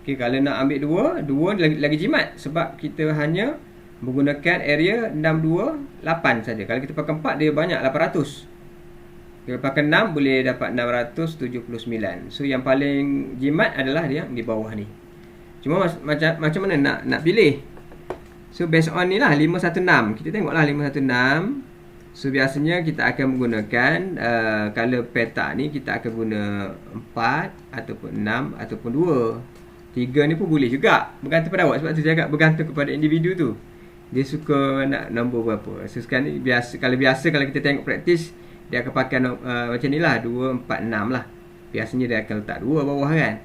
Speaker 1: Okey, kalau nak ambil 2 lagi jimat, sebab kita hanya menggunakan area 628 saja. Kalau kita pakai 4, dia banyak 800. Kalau pakai 6 boleh dapat 679. So yang paling jimat adalah dia di bawah ni. Cuma macam mana nak pilih? So based on ni lah 516. Kita tengoklah 516. So biasanya kita akan menggunakan color peta ni, kita akan guna 4 ataupun 6 ataupun 2. 3 ni pun boleh juga, bergantung pada awak. Sebab tu saya cakap bergantung kepada individu tu, dia suka nak nombor berapa. So sekarang ni kalau kita tengok praktis, dia akan pakai macam ni lah, 2, 4, 6 lah. Biasanya dia akan letak 2 bawah kan.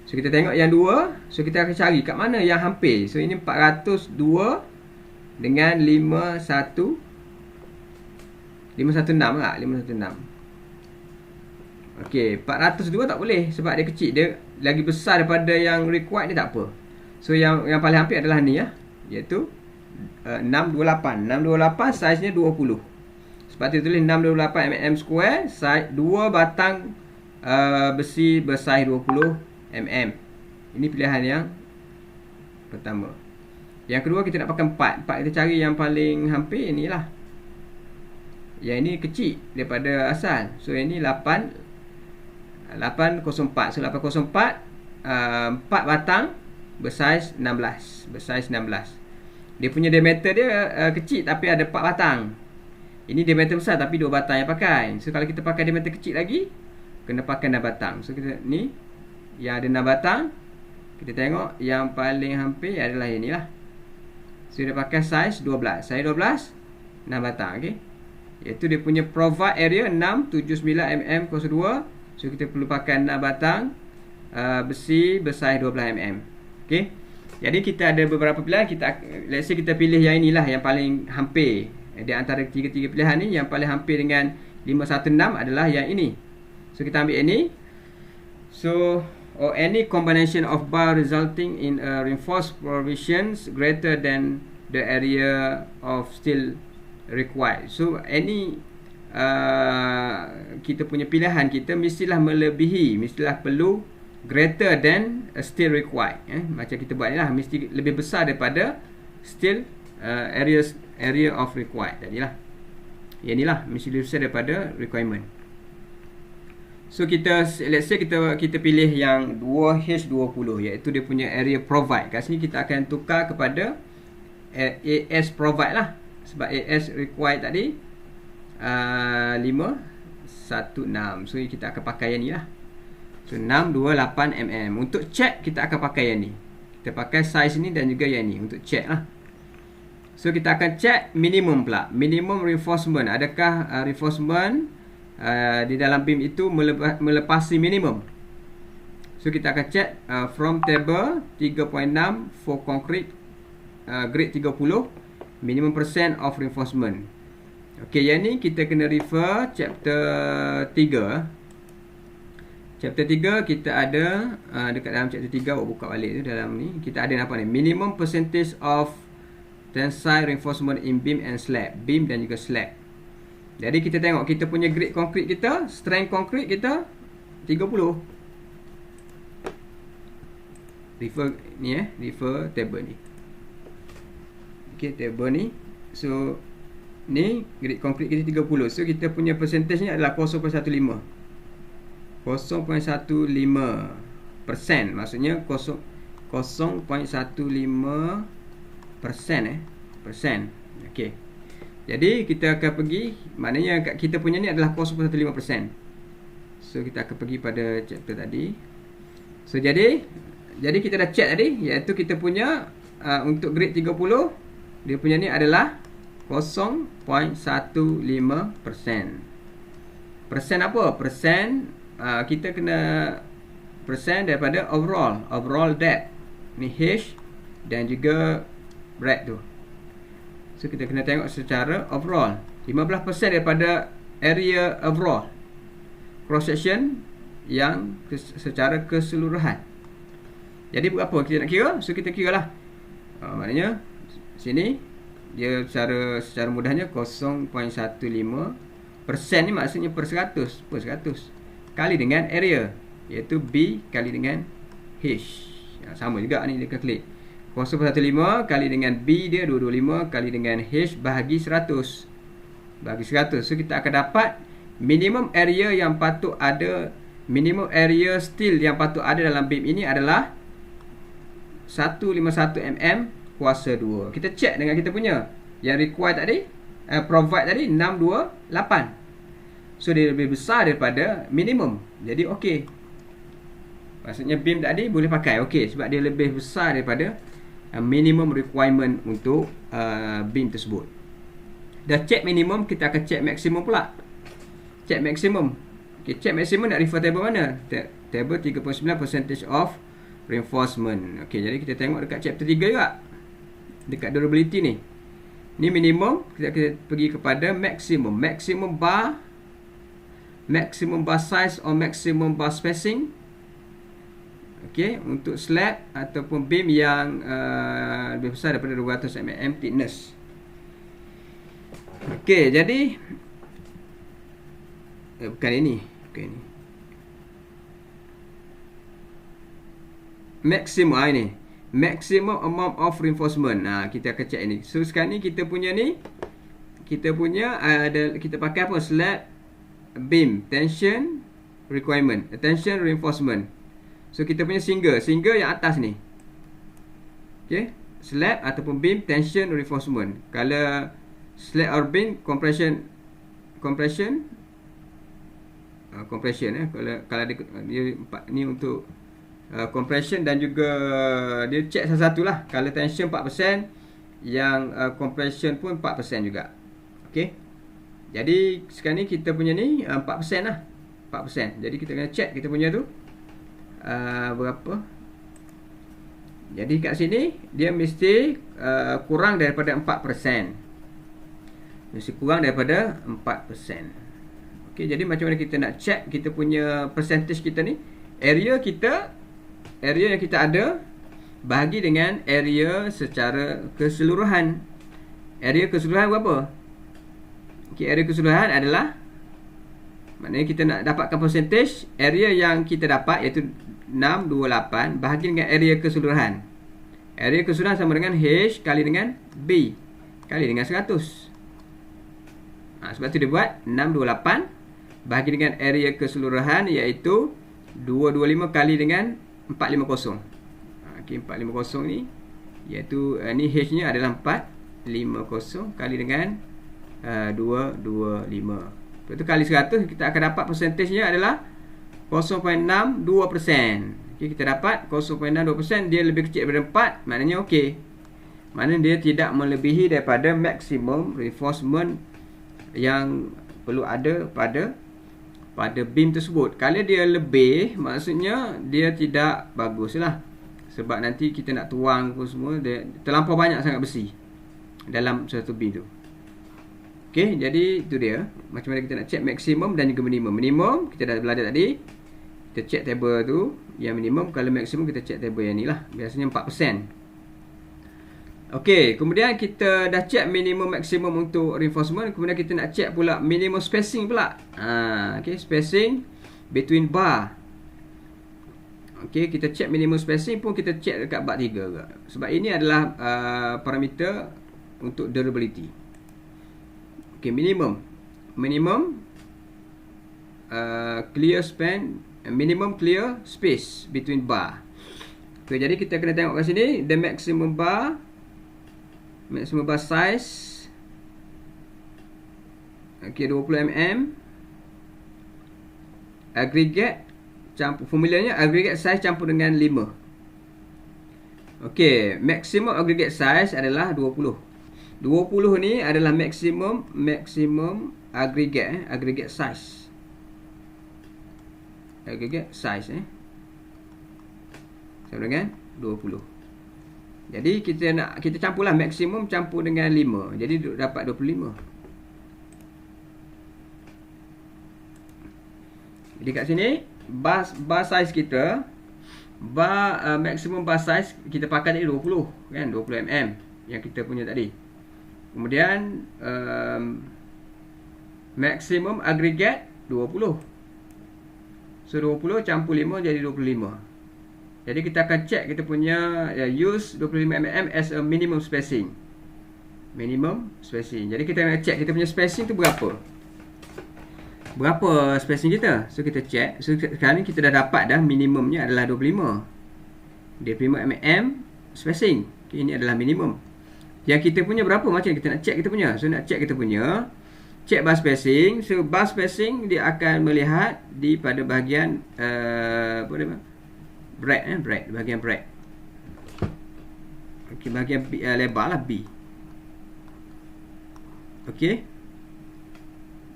Speaker 1: So kita tengok yang 2. So kita akan cari kat mana yang hampir. So ini 402 dengan 516 lah, 516. Okey, 402 tak boleh sebab dia kecil, dia lagi besar daripada yang required, dia tak apa. So yang paling hampir adalah ni ya, iaitu 628. 628 saiznya 20. Sebab tu tulis 628 mm square, saiz 2 batang besi bersaiz 20 mm. Ini pilihan yang pertama. Yang kedua kita nak pakai 4. Kita cari yang paling hampir inilah. Yang ini kecil daripada asal. So ini 804. So 804 4 batang bersaiz 16. Dia punya diameter dia kecil tapi ada 4 batang. Ini diameter besar tapi 2 batang yang pakai. So kalau kita pakai diameter kecil lagi, kena pakai 6 batang. So kita ni yang ada 6 batang, kita tengok yang paling hampir adalah ini lah. So dia pakai saiz 12. Saiz 12 6 batang, okey. Iaitu dia punya provide area 679 mm kuasa 2. So kita perlu pakai 6 batang besi bersaiz 12 mm. Okey. Jadi kita ada beberapa pilihan. Let's say kita pilih yang inilah yang paling hampir. Di antara 3 pilihan ni, yang paling hampir dengan 516 adalah yang ini. So kita ambil ini. So or any combination of bar resulting in a reinforced provisions greater than the area of steel required. So any kita punya pilihan kita mestilah melebihi, mestilah perlu greater than still required. Macam kita buat ni lah, mesti lebih besar daripada still area of required tadi lah. Yang ni lah mesti lebih besar daripada requirement. So let's say kita pilih yang 2H20, iaitu dia punya area provide. Kat sini kita akan tukar kepada AS provide lah, sebab AS required tadi 516. So kita akan pakai yang ni lah. So 628 mm. Untuk check kita akan pakai yang ni. Kita pakai size ni dan juga yang ni untuk check lah. So kita akan check minimum pula. Minimum reinforcement. Adakah reinforcement di dalam beam itu melepasi minimum? So kita akan check from table 3.6 for concrete grade 30, minimum percent of reinforcement. Okey, yang ni kita kena refer chapter 3. Chapter 3 kita ada dekat dalam chapter 3, buka balik tu dalam ni. Kita ada apa ni? Minimum percentage of tensile reinforcement in beam and slab. Beam dan juga slab. Jadi kita tengok kita punya grade concrete kita, strength concrete kita 30. Refer ni refer table ni. Okey, table ni. So ni grade concrete kita 30. So kita punya percentage ni adalah 0.15. 0.15%, maksudnya 0.15% persen. Okey. Jadi kita akan pergi, maknanya kita punya ni adalah 0.15%. So kita akan pergi pada chapter tadi. So jadi kita dah check tadi, iaitu kita punya untuk grade 30 dia punya ni adalah 0.15%. Persen apa? Persen kita kena persen daripada overall depth ni, H dan juga breadth tu. So kita kena tengok secara overall. 15% daripada area overall cross section yang secara keseluruhan. Jadi berapa kita nak kira? So kita kira lah. Maknanya sini dia secara mudahnya 0.15%. Persen ni maksudnya per 100 kali dengan area, iaitu B kali dengan H. Sama juga ni dia klik 0.15 kali dengan B dia 225 kali dengan H bahagi 100. So kita akan dapat minimum area yang patut ada, minimum area steel yang patut ada dalam beam ini adalah 151 mm kuasa 2. Kita check dengan kita punya yang required tadi, provide tadi 628. So dia lebih besar daripada minimum. Jadi okey. Maksudnya beam tadi boleh pakai. Okey, sebab dia lebih besar daripada minimum requirement untuk beam tersebut. Dah check minimum, kita akan check maksimum pula. Check maksimum. Okey, check maksimum nak refer table mana? Table 3.9 percentage of reinforcement. Okey, jadi kita tengok dekat chapter 3 juga. Dekat durability ni. Ni minimum, kita pergi kepada maximum. Maximum bar size or maximum bar spacing. Okey, untuk slab ataupun beam yang lebih besar daripada 200 mm thickness. Okey, jadi bukan ini. Maximum amount of reinforcement. Kita akan check ini. So sekarang ni kita punya kita pakai apa? Slab beam tension requirement, tension reinforcement. So kita punya single yang atas ni. Okey, slab ataupun beam tension reinforcement. Kalau slab or beam compression kalau dia ni untuk compression dan juga dia check satu-satu lah. Kalau tension 4%, yang compression pun 4% juga. Okey. Jadi sekarang ni kita punya ni 4% lah. 4%. Jadi kita kena check kita punya tu berapa. Jadi kat sini dia mesti kurang daripada 4%. Mesti kurang daripada 4%. Okey, jadi macam mana kita nak check kita punya percentage kita ni? Area yang kita ada bahagi dengan area secara keseluruhan. Area keseluruhan berapa? Okey, area keseluruhan adalah Maknanya kita nak dapatkan percentage area yang kita dapat, iaitu 628 bahagi dengan area keseluruhan. Area keseluruhan sama dengan H kali dengan B kali dengan 100. Sebab tu dia buat 628 bahagi dengan area keseluruhan, iaitu 225 kali dengan 450. Okey, 450 ni iaitu ni H nya adalah 450 kali dengan 225. Lepas tu kali 100, kita akan dapat percentage nya adalah 0.62%. Okay, kita dapat 0.62%, dia lebih kecil daripada 4, maknanya okey. Maknanya dia tidak melebihi daripada maksimum reinforcement yang perlu ada pada beam tersebut. Kalau dia lebih, maksudnya dia tidak baguslah. Sebab nanti kita nak tuang pun semua, dia terlampau banyak sangat besi dalam satu beam tu. Okey, jadi itu dia macam mana kita nak check maksimum dan juga minimum. Minimum kita dah belajar tadi. Kita check table tu yang minimum, kalau maksimum kita check table yang ni lah. Biasanya 4%. Okey, kemudian kita dah check minimum maksimum untuk reinforcement. Kemudian kita nak check pula minimum spacing pula. Okey, spacing between bar. Okey, kita check minimum spacing pun kita check dekat bab 3 juga. Sebab ini adalah parameter untuk durability. Okay, minimum clear span, minimum clear space between bar. Okay, jadi kita kena tengok kat sini, the maximum bar size, okay, 20 mm. Aggregate campur, formulanya aggregate size campur dengan 5. Okay, maximum aggregate size adalah 20. 20 ni adalah maksimum aggregate size. Sama dengan 20. Jadi kita campurlah maksimum campur dengan 5. Jadi dapat 25. Jadi kat sini bar size kita, maximum bar size kita pakai tadi 20 kan, 20 mm yang kita punya tadi. Kemudian maksimum aggregate 20. So 20 campur 5 jadi 25. Jadi kita akan check kita punya use 25 mm as a minimum spacing. Jadi kita nak check kita punya spacing tu berapa spacing kita. So kita check. So sekarang ni kita dah dapat dah minimumnya adalah 25 mm spacing. Okay, ini adalah minimum. Yang kita punya berapa, macam kita nak check kita punya. So nak check kita punya, check bar spacing. So bar spacing dia akan melihat di pada bahagian breadth, bahagian breadth. Okey, bahagian lebar lah, B. Okey.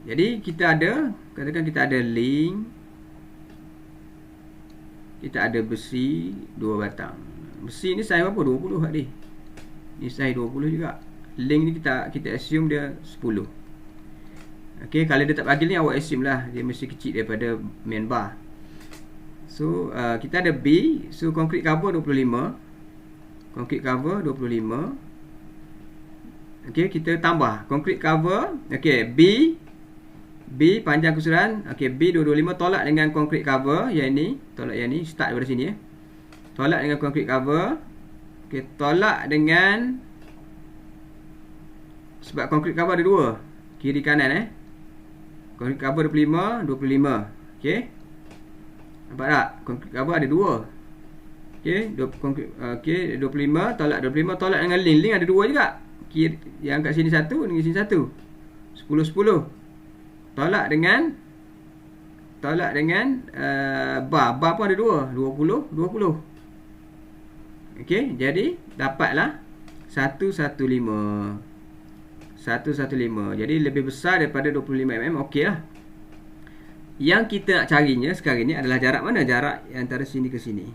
Speaker 1: Jadi kita ada, katakan kita ada link, kita ada besi 2 batang. Besi ni size berapa? 20 tadi. Ni size 20 juga. Link ni kita assume dia 10. Okey, kalau dia tak bagi ni awak assume lah dia mesti kecil daripada main bar. So kita ada B. So concrete cover 25. Okey, kita tambah concrete cover. Okey, B panjang keseluruhan. Okey, B 225 tolak dengan concrete cover yang ni, start daripada sini Tolak dengan concrete cover. Okey, tolak dengan, sebab concrete cover ada dua, kiri kanan concrete cover 25. Okey, nampak tak? Concrete cover ada dua. Okey, 25 tolak 25 tolak dengan link ada dua juga. Kiri yang kat sini satu, dengan sini satu. 10 tolak dengan bar pun ada dua, 20. Okey, jadi dapatlah 115. Jadi lebih besar daripada 25 mm. Okey lah. Yang kita nak carinya sekarang ni adalah jarak mana? Jarak antara sini ke sini.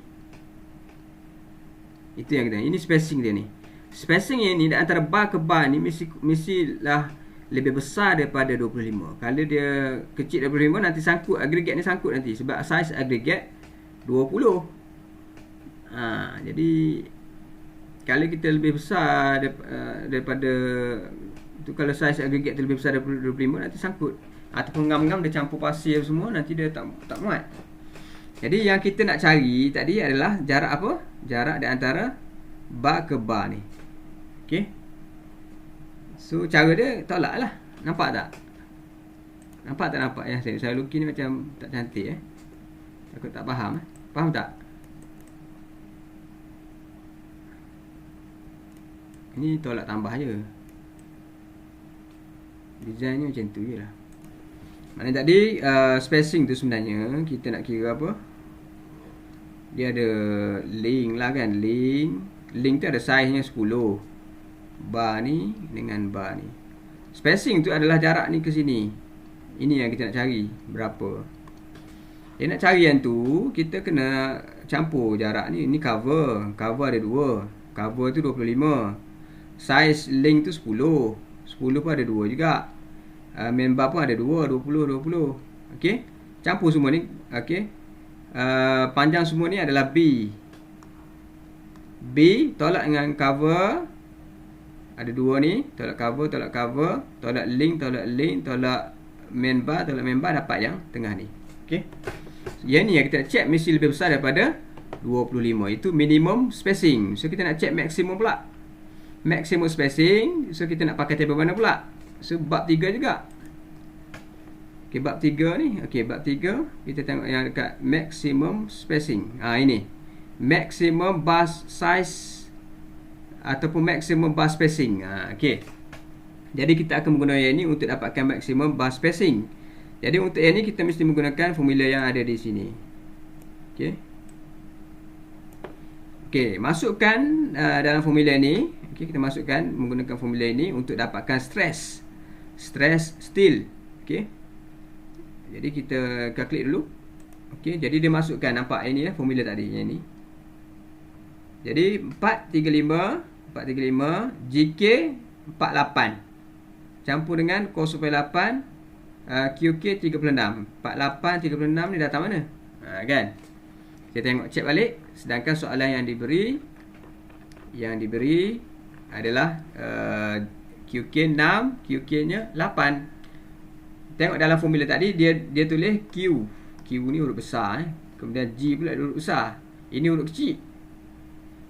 Speaker 1: Itu yang kita, ini spacing dia ni. Spacing yang ni antara bar ke bar ni mestilah lebih besar daripada 25. Kalau dia kecil daripada 25, nanti sangkut, agregat ni sangkut nanti. Sebab size agregat 20. Jadi kalau kita lebih besar daripada tu, kalau size agregat lebih besar daripada 25, nanti sangkut. ataupun ngam-ngam dia campur pasir semua, nanti dia tak muat. Jadi yang kita nak cari tadi adalah jarak apa? Jarak di antara bar ke bar ni. Okey. So cara dia tolak lah. Nampak tak? Nampak tak nampak ya? Saya lukis ni macam tak cantik Aku tak faham Faham tak? Ini tolak tambah je. Design ni macam tu je lah. Maknanya tadi spacing tu sebenarnya kita nak kira apa? Dia ada link lah kan. Link tu ada size nya 10. Bar ni dengan bar ni. Spacing tu adalah jarak ni ke sini. Ini yang kita nak cari. Berapa? Nak cari yang tu, kita kena campur jarak ni. Ni cover. Cover ada 2. Cover tu 25. Size link tu 10. 10 pun ada 2 juga. Main bar pun ada 2. 20. Okey. Campur semua ni. Okey. Panjang semua ni adalah B. B tolak dengan cover. Ada 2 ni. Tolak cover. Tolak link. Tolak main bar. Dapat yang tengah ni. Okey. Yang ni yang kita nak check mesti lebih besar daripada 25. Itu minimum spacing. So kita nak check maksimum pula. Maximum spacing. So kita nak pakai table mana pula? So bab 3 juga. Okey, bab 3 ni. Okey, bab 3 kita tengok yang dekat maximum spacing. Ini. Maximum bar size ataupun maximum bar spacing. Okey. Jadi kita akan menggunakan yang ini untuk dapatkan maximum bar spacing. Jadi untuk yang ini kita mesti menggunakan formula yang ada di sini. Okey. Okey, masukkan dalam formula ni. Okey, kita masukkan menggunakan formula ini untuk dapatkan stress steel. Okey. Jadi kita klik dulu. Okey, jadi dia masukkan, nampak ini lah formula tadi yang ni. Jadi 435 GK 48 campur dengan 0.8 QK 36. 48 36 ni datang mana? Kan? Kita tengok check balik. Sedangkan soalan yang diberi adalah QK 6, QK nya 8. Tengok dalam formula tadi dia tulis Q. Q ni huruf besar Kemudian G pula huruf besar. Ini huruf kecil.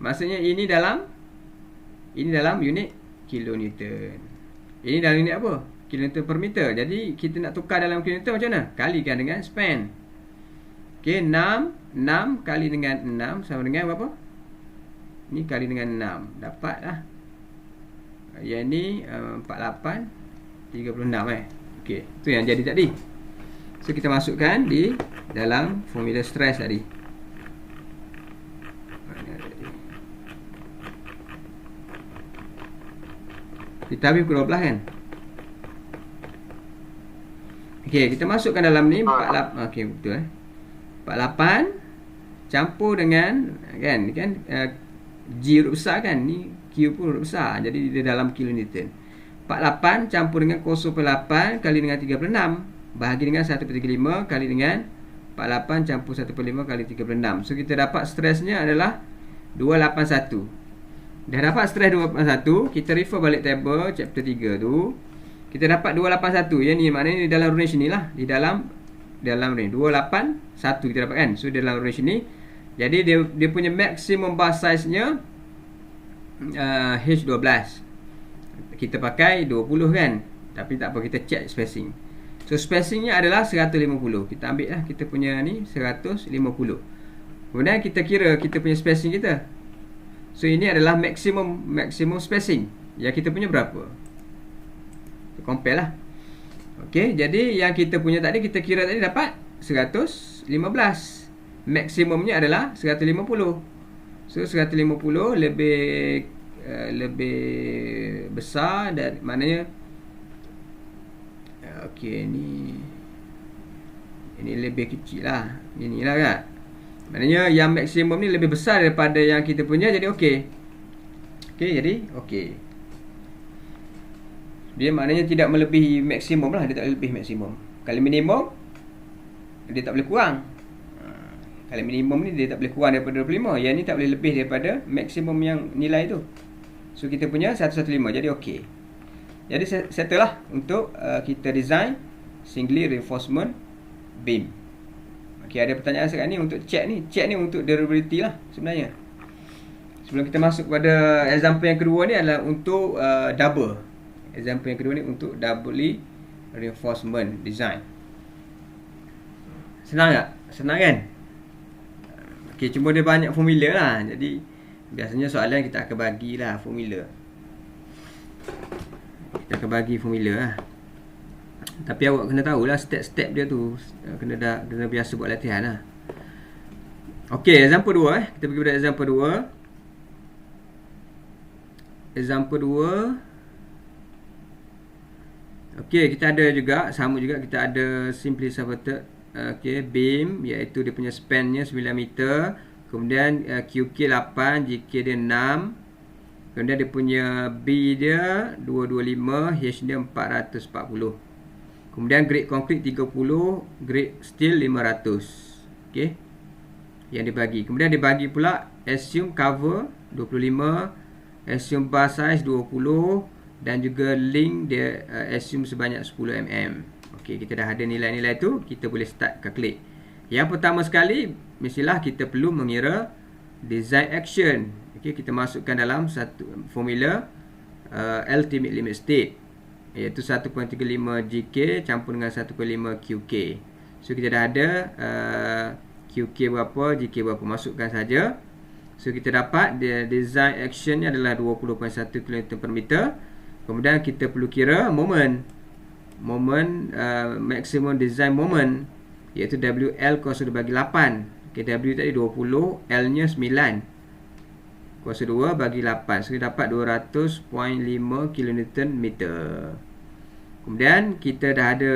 Speaker 1: Maksudnya ini dalam unit kilonewton. Ini dalam unit apa? Kilonewton per meter. Jadi kita nak tukar dalam kilonewton macam mana? Kalikan dengan span. Okey, 6 kali dengan 6 sama dengan berapa? Ni kali dengan 6. Dapatlah. Yang ni 48 36 Okey, tu yang jadi tadi. So kita masukkan di dalam formula stress tadi. Kita ambil pukul 12 kan? Okey, kita masukkan dalam ni 48. Okey, betul 48 campur dengan kan G huruf besar kan, ni Q pun huruf besar. Jadi dia dalam kilonewton. 48 campur dengan 0.8 kali dengan 36 bahagi dengan 1/35 kali dengan 48 campur 1/5 kali 36. So kita dapat stresnya adalah 281. Dah dapat stres 281, kita refer balik table chapter 3 tu. Kita dapat 281. Yang ni maknanya di dalam range ni lah, di dalam range 281 kita dapat kan. So dalam range ni. Jadi dia punya maximum bar size nya H12. Kita pakai 20 kan. Tapi tak apa, kita check spacing. So spacingnya adalah 150. Kita ambil lah kita punya ni 150. Kemudian kita kira kita punya spacing kita. So ini adalah maximum spacing. Yang kita punya berapa? Kita compare lah. Okey, jadi yang kita punya tadi kita kira tadi dapat 115. Maksimumnya adalah 150. So 150 lebih besar dan maknanya okey, ini lebih kecil lah. Inilah kan. Maknanya yang maksimum ni lebih besar daripada yang kita punya, jadi okey. Okey, jadi okey. Dia maknanya tidak melebihi maksimum lah, dia tak lebih maksimum. Kalau minimum dia tak boleh kurang. Kalau minimum ni dia tak boleh kurang daripada 25. Yang ni tak boleh lebih daripada maksimum yang nilai tu. So kita punya 115, jadi okey. Jadi settle lah untuk kita design singly reinforcement beam. Okey, ada pertanyaan sekarang ni untuk check ni. Check ni untuk durability lah sebenarnya. Sebelum kita masuk pada example yang kedua ni adalah untuk double. Example yang kedua ni untuk doubly reinforcement design. Senang tak? Senang kan? Okey, cuma dia banyak formula lah. Jadi biasanya soalan kita akan bagilah formula. Kita akan bagi formula lah. Tapi awak kena tahulah step-step dia tu. Kena biasa buat latihan lah. Okey, example 2 Kita pergi pada example 2. Example 2. Okey, kita ada juga, sama juga, kita ada simply supported beam, iaitu dia punya span-nya 9 meter. Kemudian QK 8, GK dia 6. Kemudian dia punya B dia 225, H dia 440. Kemudian grade konkrit 30, grade steel 500. Okey. Yang dibagi. Kemudian dibagi pula assume cover 25, assume bar size 20 dan juga link dia assume sebanyak 10 mm. Okey, kita dah ada nilai-nilai tu, kita boleh start calculate. Yang pertama sekali, mestilah kita perlu mengira design action. Okey, kita masukkan dalam satu formula ultimate limit state, iaitu 1.35 GK campur dengan 1.5 QK. So kita dah ada QK berapa, GK berapa, masukkan saja. So kita dapat design action ni adalah 20.1 km per meter. Kemudian kita perlu kira moment maximum design moment, iaitu WL kuasa 2 bagi 8. Okay, W tadi 20, L nya 9, kuasa 2 bagi 8. So kita dapat 200.5 kN meter. Kemudian kita dah ada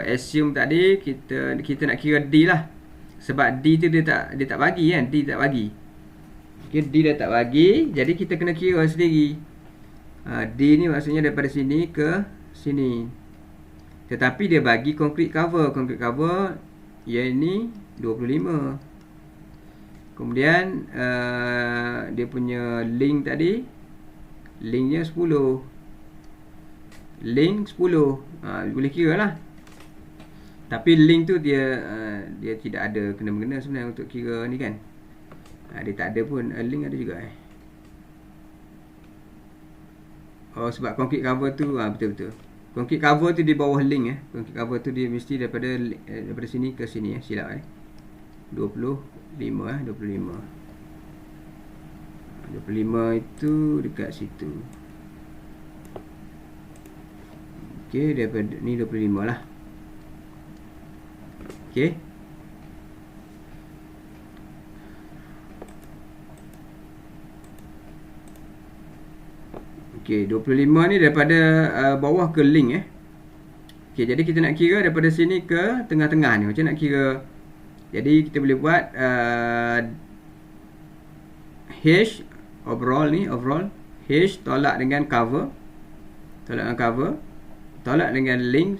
Speaker 1: assume tadi, kita nak kira D lah. Sebab D tu dia tak bagi kan, D tak bagi. Okay, D dah tak bagi, jadi kita kena kira sendiri. D ni maksudnya daripada sini ke sini. Tetapi dia bagi concrete cover. Concrete cover yang ini 25. Kemudian dia punya link tadi, linknya 10. Link 10. Boleh kira lah. Tapi link tu dia tidak ada kena-mengena sebenarnya untuk kira ni kan. Dia tak ada pun. Link ada juga Oh, sebab concrete cover tu betul-betul. Concrete cover tu di bawah link Concrete cover tu dia mesti daripada sini ke sini silap 25 itu dekat situ. Okey, daripada ni 25 lah. Okey. Okey, 25 ni daripada bawah ke link Okey, jadi kita nak kira daripada sini ke tengah-tengah ni. Macam nak kira. Jadi kita boleh buat H overall H tolak dengan cover. Tolak dengan link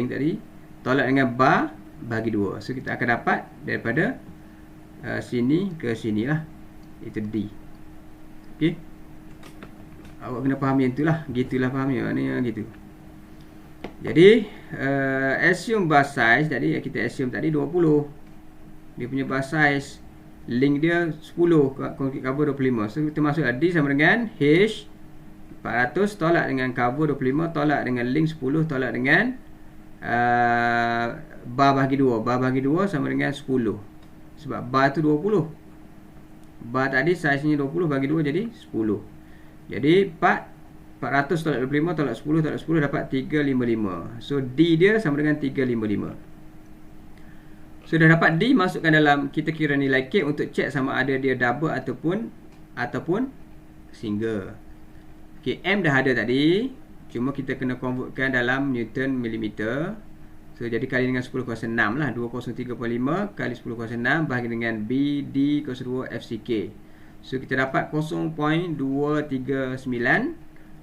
Speaker 1: tadi. Tolak dengan bar bagi 2. So kita akan dapat daripada sini ke sini lah. Itu D. Okey. Awak kena faham yang tu lah. Gitulah fahamnya. Maknanya gitu. Jadi assume bar size tadi, kita assume tadi 20. Dia punya bar size, link dia 10, concrete cover 25. So kita masuk D sama dengan H 400 tolak dengan cover 25 tolak dengan link 10 tolak dengan bar bagi 2. Bar bagi 2 sama dengan 10. Sebab bar tu 20. Bar tadi size nya 20 bagi 2 jadi 10. Jadi 400 tolak 25 tolak 10 tolak 10 dapat 355. So D dia sama dengan 355. Sudah dapat D, masukkan dalam, kita kira nilai K untuk check sama ada dia double ataupun single. Okay, M dah ada tadi. Cuma kita kena convertkan dalam Newton millimeter. So jadi kali dengan 10 kuasa 6 lah. 2035 kali 10 kuasa 6 bahagi dengan B D kuasa 2 FCK. So kita dapat 0.239,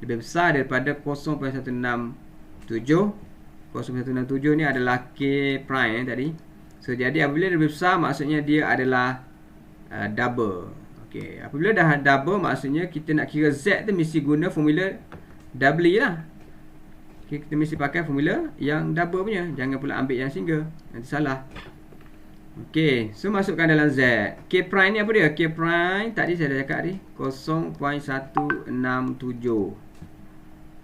Speaker 1: lebih besar daripada 0.167. 0.167 ni adalah K prime tadi. So jadi apabila lebih besar maksudnya dia adalah double. Okey, apabila dah double maksudnya kita nak kira Z tu mesti guna formula doubly lah. Okay, kita mesti pakai formula yang double punya. Jangan pula ambil yang single, nanti salah. Okay, so masukkan dalam Z. K prime ni apa dia? K prime tadi saya dah cakap tadi 0.167.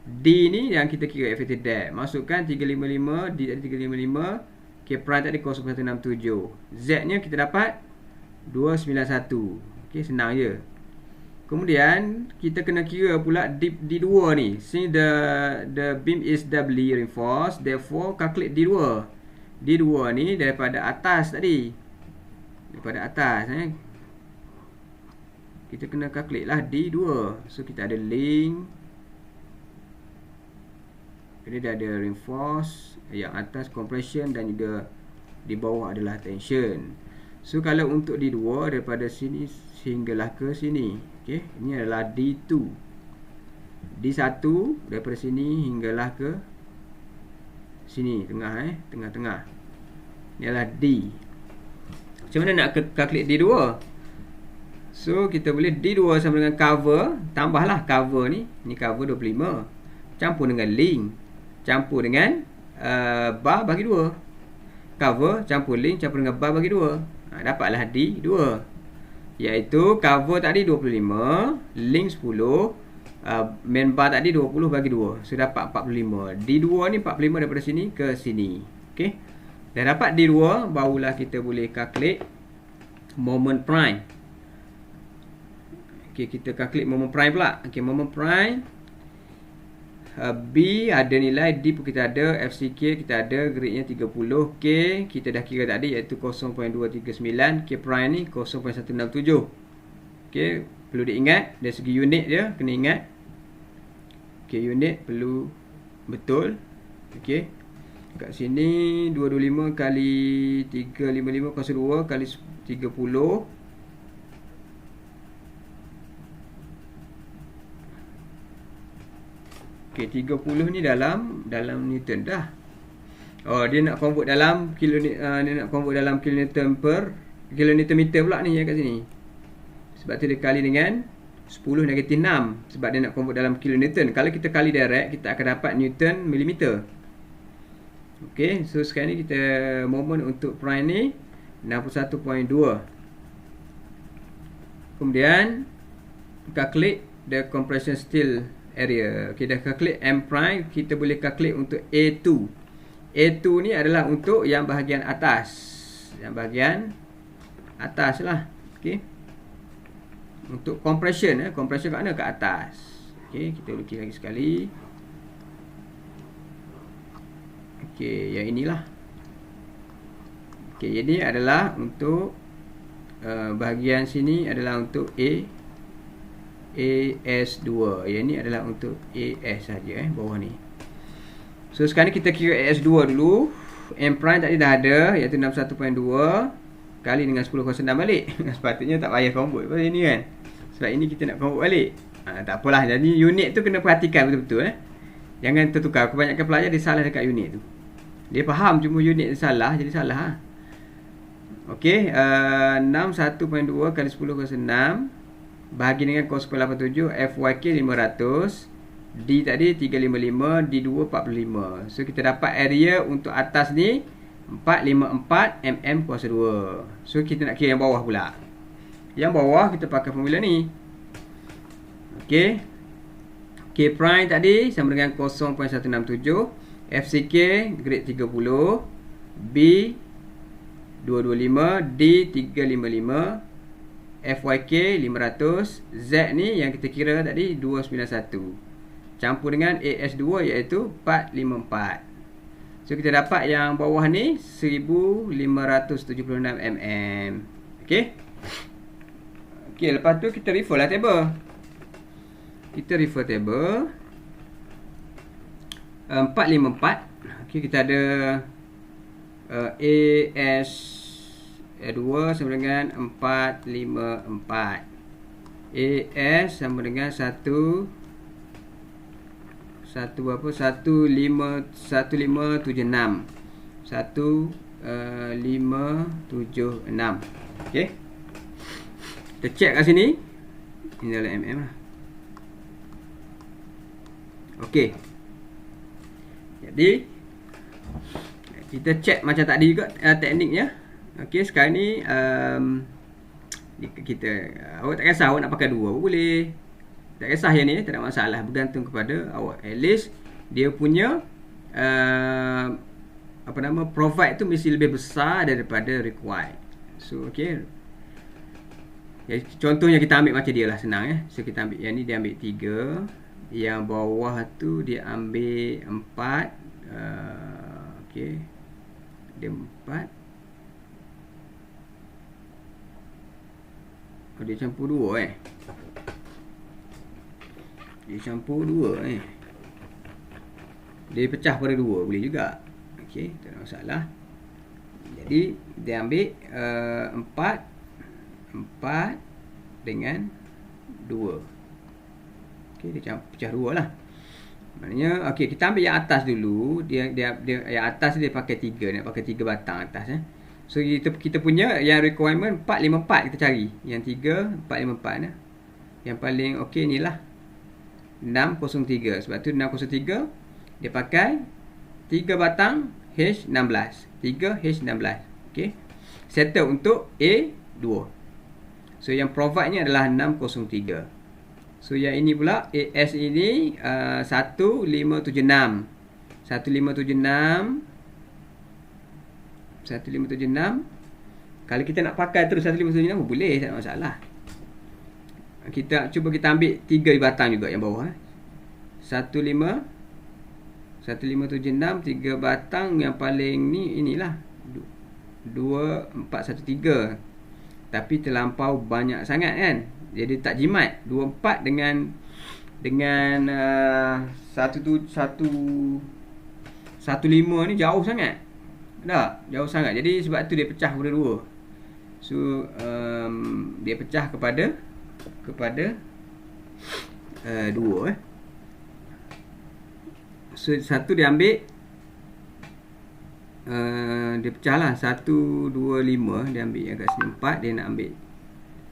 Speaker 1: D ni yang kita kira effective depth. Masukkan 355, D tadi 355, K prime tadi 0.167. Z nya kita dapat 291. Okay, senang je. Kemudian kita kena kira pula D2 ni. Since the beam is doubly reinforced, therefore calculate D2. D2 ni daripada atas tadi. Daripada atas kita kena calculate lah D2. So kita ada link. Ini dah ada reinforce, yang atas compression dan juga di bawah adalah tension. So kalau untuk D2 daripada sini sehinggalah ke sini. Okey, ini adalah D2. D1 daripada sini hinggalah ke sini, tengah tengah-tengah. Ini adalah D. Macam mana nak calculate D2? So kita boleh D2 sama dengan cover, tambahlah cover ni. Ni cover 25. Campur dengan link, campur dengan bar bagi 2. Cover campur link campur dengan bar bagi 2. Dapatlah D2. Iaitu cover tadi 25, link 10, main bar tadi 20 bagi 2. So dapat 45. D2 ni 45 daripada sini ke sini. Okey. Dah dapat D2, barulah kita boleh calculate moment prime. Okey, kita calculate moment prime pula. Okey, moment prime B ada nilai, D pun kita ada, FCK kita ada, grade nya 30, K kita dah kira tadi iaitu 0.239, K prime ni 0.167. Okey, perlu diingat dari segi unit dia, kena ingat. Okey, unit perlu betul. Okey, kat sini 225 kali 355 kosong 2 kali 30. Okey, 30 ni dalam Newton dah. Oh, dia nak convert dalam kilonewton per kilonewton meter pula ni kat sini. Sebab tu dia kali dengan 10 negatif 6 sebab dia nak convert dalam kilonewton. Kalau kita kali direct, kita akan dapat newton milimeter. Okey, so sekarang ni kita moment untuk prime ni 61.2. Kemudian calculate the compression steel area. Okey, dah calculate M prime, kita boleh calculate untuk A2. A2 ni adalah untuk yang bahagian atas. Yang bahagian atas lah. Okey. Untuk compression, compression kat mana? Kat atas. Okey, kita lukis lagi sekali. Okey, yang inilah. Okey, ini adalah untuk bahagian sini adalah untuk AS2. Yang ni adalah untuk AS saja, bawah ni. So sekarang ni kita kira AS2 dulu. M prime tadi dah ada, iaitu 61.2 kali dengan 1006 balik. Sepatutnya tak payah convert pasal ini kan. Sebab ini kita nak convert balik. Tak apalah, jadi unit tu kena perhatikan betul-betul. Jangan tertukar. Kebanyakan pelajar dia salah dekat unit tu. Dia faham cuma unit dia salah, jadi salah. Okey, 61.2 kali 1006 bahagi dengan 0.87, FYK 500, D tadi 355, D2 45. So kita dapat area untuk atas ni 454 mm kuasa 2. So kita nak kira yang bawah pula. Yang bawah kita pakai formula ni. Okey, K prime tadi sama dengan 0.167, FCK grade 30, B 225, D 355, FYK 500, Z ni yang kita kira tadi 291. Campur dengan AS2 iaitu 454. So kita dapat yang bawah ni 1576 mm. Okey. Okey, lepas tu kita refer lah table. Kita refer table 454. Okey, kita ada AS2 sama dengan 454. AS sama dengan 1576. 1576. Okey. Kita check kat sini. Ini adalah mm lah. Okey. Jadi kita check macam tadi juga tekniknya. Okey, sekarang ni kita awak tak kisah awak nak pakai 2 pun boleh. Tak kisah yang ni, tak ada masalah, bergantung kepada awak. At least dia punya provide tu mesti lebih besar daripada required. So okey. Jadi contohnya kita ambil macam dia lah, senang So kita ambil yang ni, dia ambil 3, yang bawah tu dia ambil 4. Okey. Dia 4. Dia campur 2 Dia campur 2 Dia pecah pada 2 boleh juga. Okey, tak ada masalah. Jadi dia ambil 4 dengan 2. Okey, dia pecah 2 lah. Maknanya okey, kita ambil yang atas dulu. Dia yang atas dia pakai 3, nak pakai 3 batang atas So kita punya yang requirement 4, 5, 4 kita cari. Yang 3, 4, 5, 4 Yang paling okey ni lah 603. Sebab tu 603 dia pakai 3 batang H16. 3 H16. Okey. Settle untuk A2. So yang provide ni adalah 603. So yang ini pula AS ini 1576. 1576. Kalau kita nak pakai terus 1576 boleh, tak ada masalah. Kita ambil 3 batang juga yang bawah 1576, 3 batang. Yang paling ni inilah 2413. Tapi terlampau banyak sangat kan, jadi tak jimat. 24 dengan 115 ni jauh sangat. Tak, jauh sangat. Jadi sebab tu dia pecah pada 2. So dia pecah kepada 2 So satu dia ambil dia pecah lah 125. Dia ambil yang kat sini 4. Dia nak ambil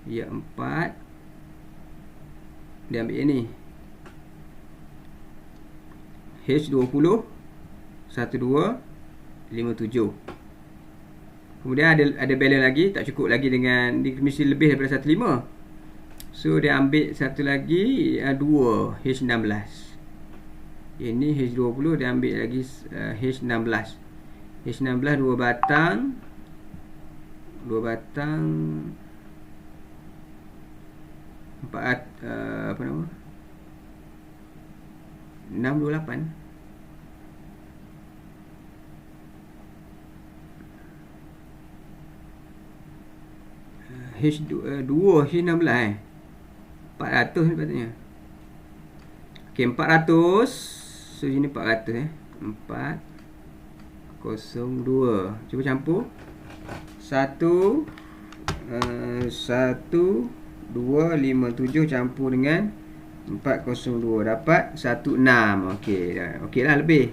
Speaker 1: 4. Dia ambil yang ni H20 1257. Kemudian ada balance lagi, tak cukup lagi dengan dia mesti lebih daripada 15. So dia ambil satu lagi 2 H16. Ini H20, dia ambil lagi H16. H16 2 batang. 4 apa nama? 628. H2 H16 400 ni patutnya. Okey, 400. So sini 400 402. Cuba campur 1 1 2 5 7 campur dengan 402 dapat 16. Okey dah. Okeylah lebih.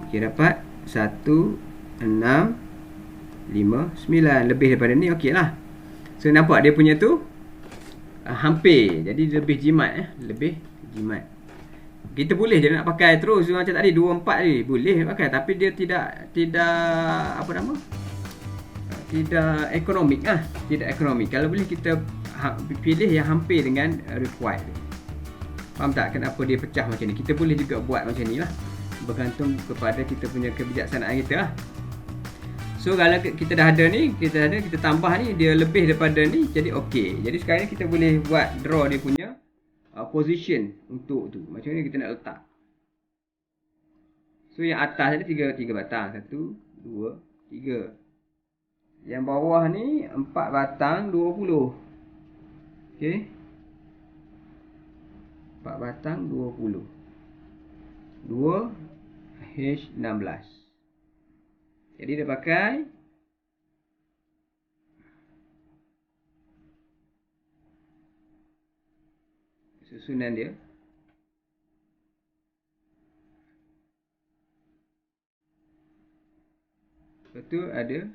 Speaker 1: Okey, dapat 1659. Lebih daripada ni okeylah. So nampak dia punya tu hampir. Jadi lebih jimat lebih jimat. Kita boleh je nak pakai terus macam tadi 24 ni. Boleh pakai, tapi dia tidak apa nama? Tidak ekonomik Tidak ekonomik. Kalau boleh kita pilih yang hampir dengan required. Faham tak kenapa dia pecah macam ni? Kita boleh juga buat macam ni lah. Bergantung kepada kita punya kebijaksanaan kita lah. So kalau kita dah ada ni, kita tambah ni, dia lebih daripada ni, jadi okey. Jadi sekarang ni kita boleh buat draw dia punya position untuk tu. Macam ni kita nak letak. So yang atas ni 3 batang. 1 2 3. Yang bawah ni 4 batang 20. Okey. 4 batang 20. 2 H16. Jadi dia pakai susunan dia. Lepas tu ada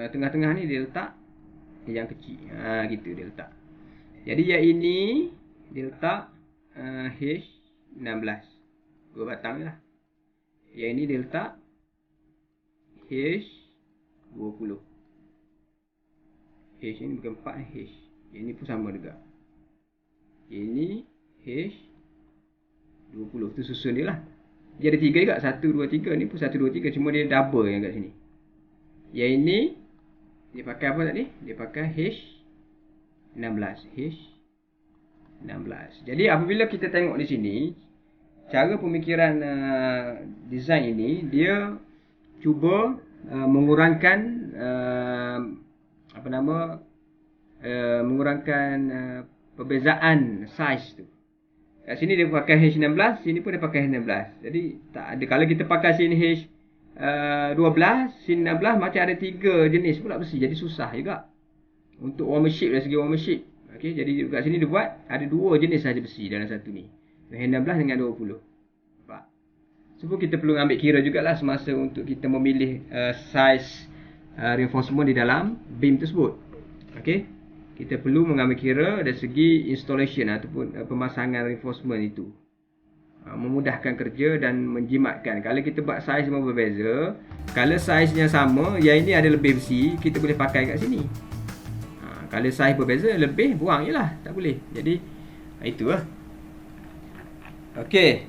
Speaker 1: tengah-tengah ni dia letak yang kecil. Gitu dia letak. Jadi yang ini dia letak H16. 16. 2 batang je lah. Yang ini dia letak H20. H ni bukan 4 ni, H. Yang ni pun sama juga. Ini H20. Tu susun dia lah. Dia ada 3 juga. 1, 2, 3. Ni pun 1, 2, 3. Cuma dia double yang kat sini. Yang ini dia pakai apa tadi? Dia pakai H16. H16. Jadi apabila kita tengok di sini, cara pemikiran design ini, dia cuba mengurangkan mengurangkan perbezaan saiz tu. Kat sini dia pakai H16, sini pun dia pakai H16. Jadi tak ada, kalau kita pakai sini H12, sini 16, macam ada 3 jenis pula besi. Jadi susah juga untuk workmanship, dari segi workmanship. Okey, jadi kat sini dia buat ada 2 jenis saja besi dalam satu ni. H16 dengan 20. Nampak? So kita perlu ambil kira jugalah semasa untuk kita memilih saiz reinforcement di dalam beam tersebut. Okey, kita perlu mengambil kira dari segi installation ataupun pemasangan reinforcement itu. Memudahkan kerja dan menjimatkan. Kalau kita buat saiz yang berbeza, kalau saiznya sama, yang ini ada lebih besi, kita boleh pakai kat sini. Kalau saiz berbeza, lebih buang je lah, tak boleh. Jadi itu lah. Okey,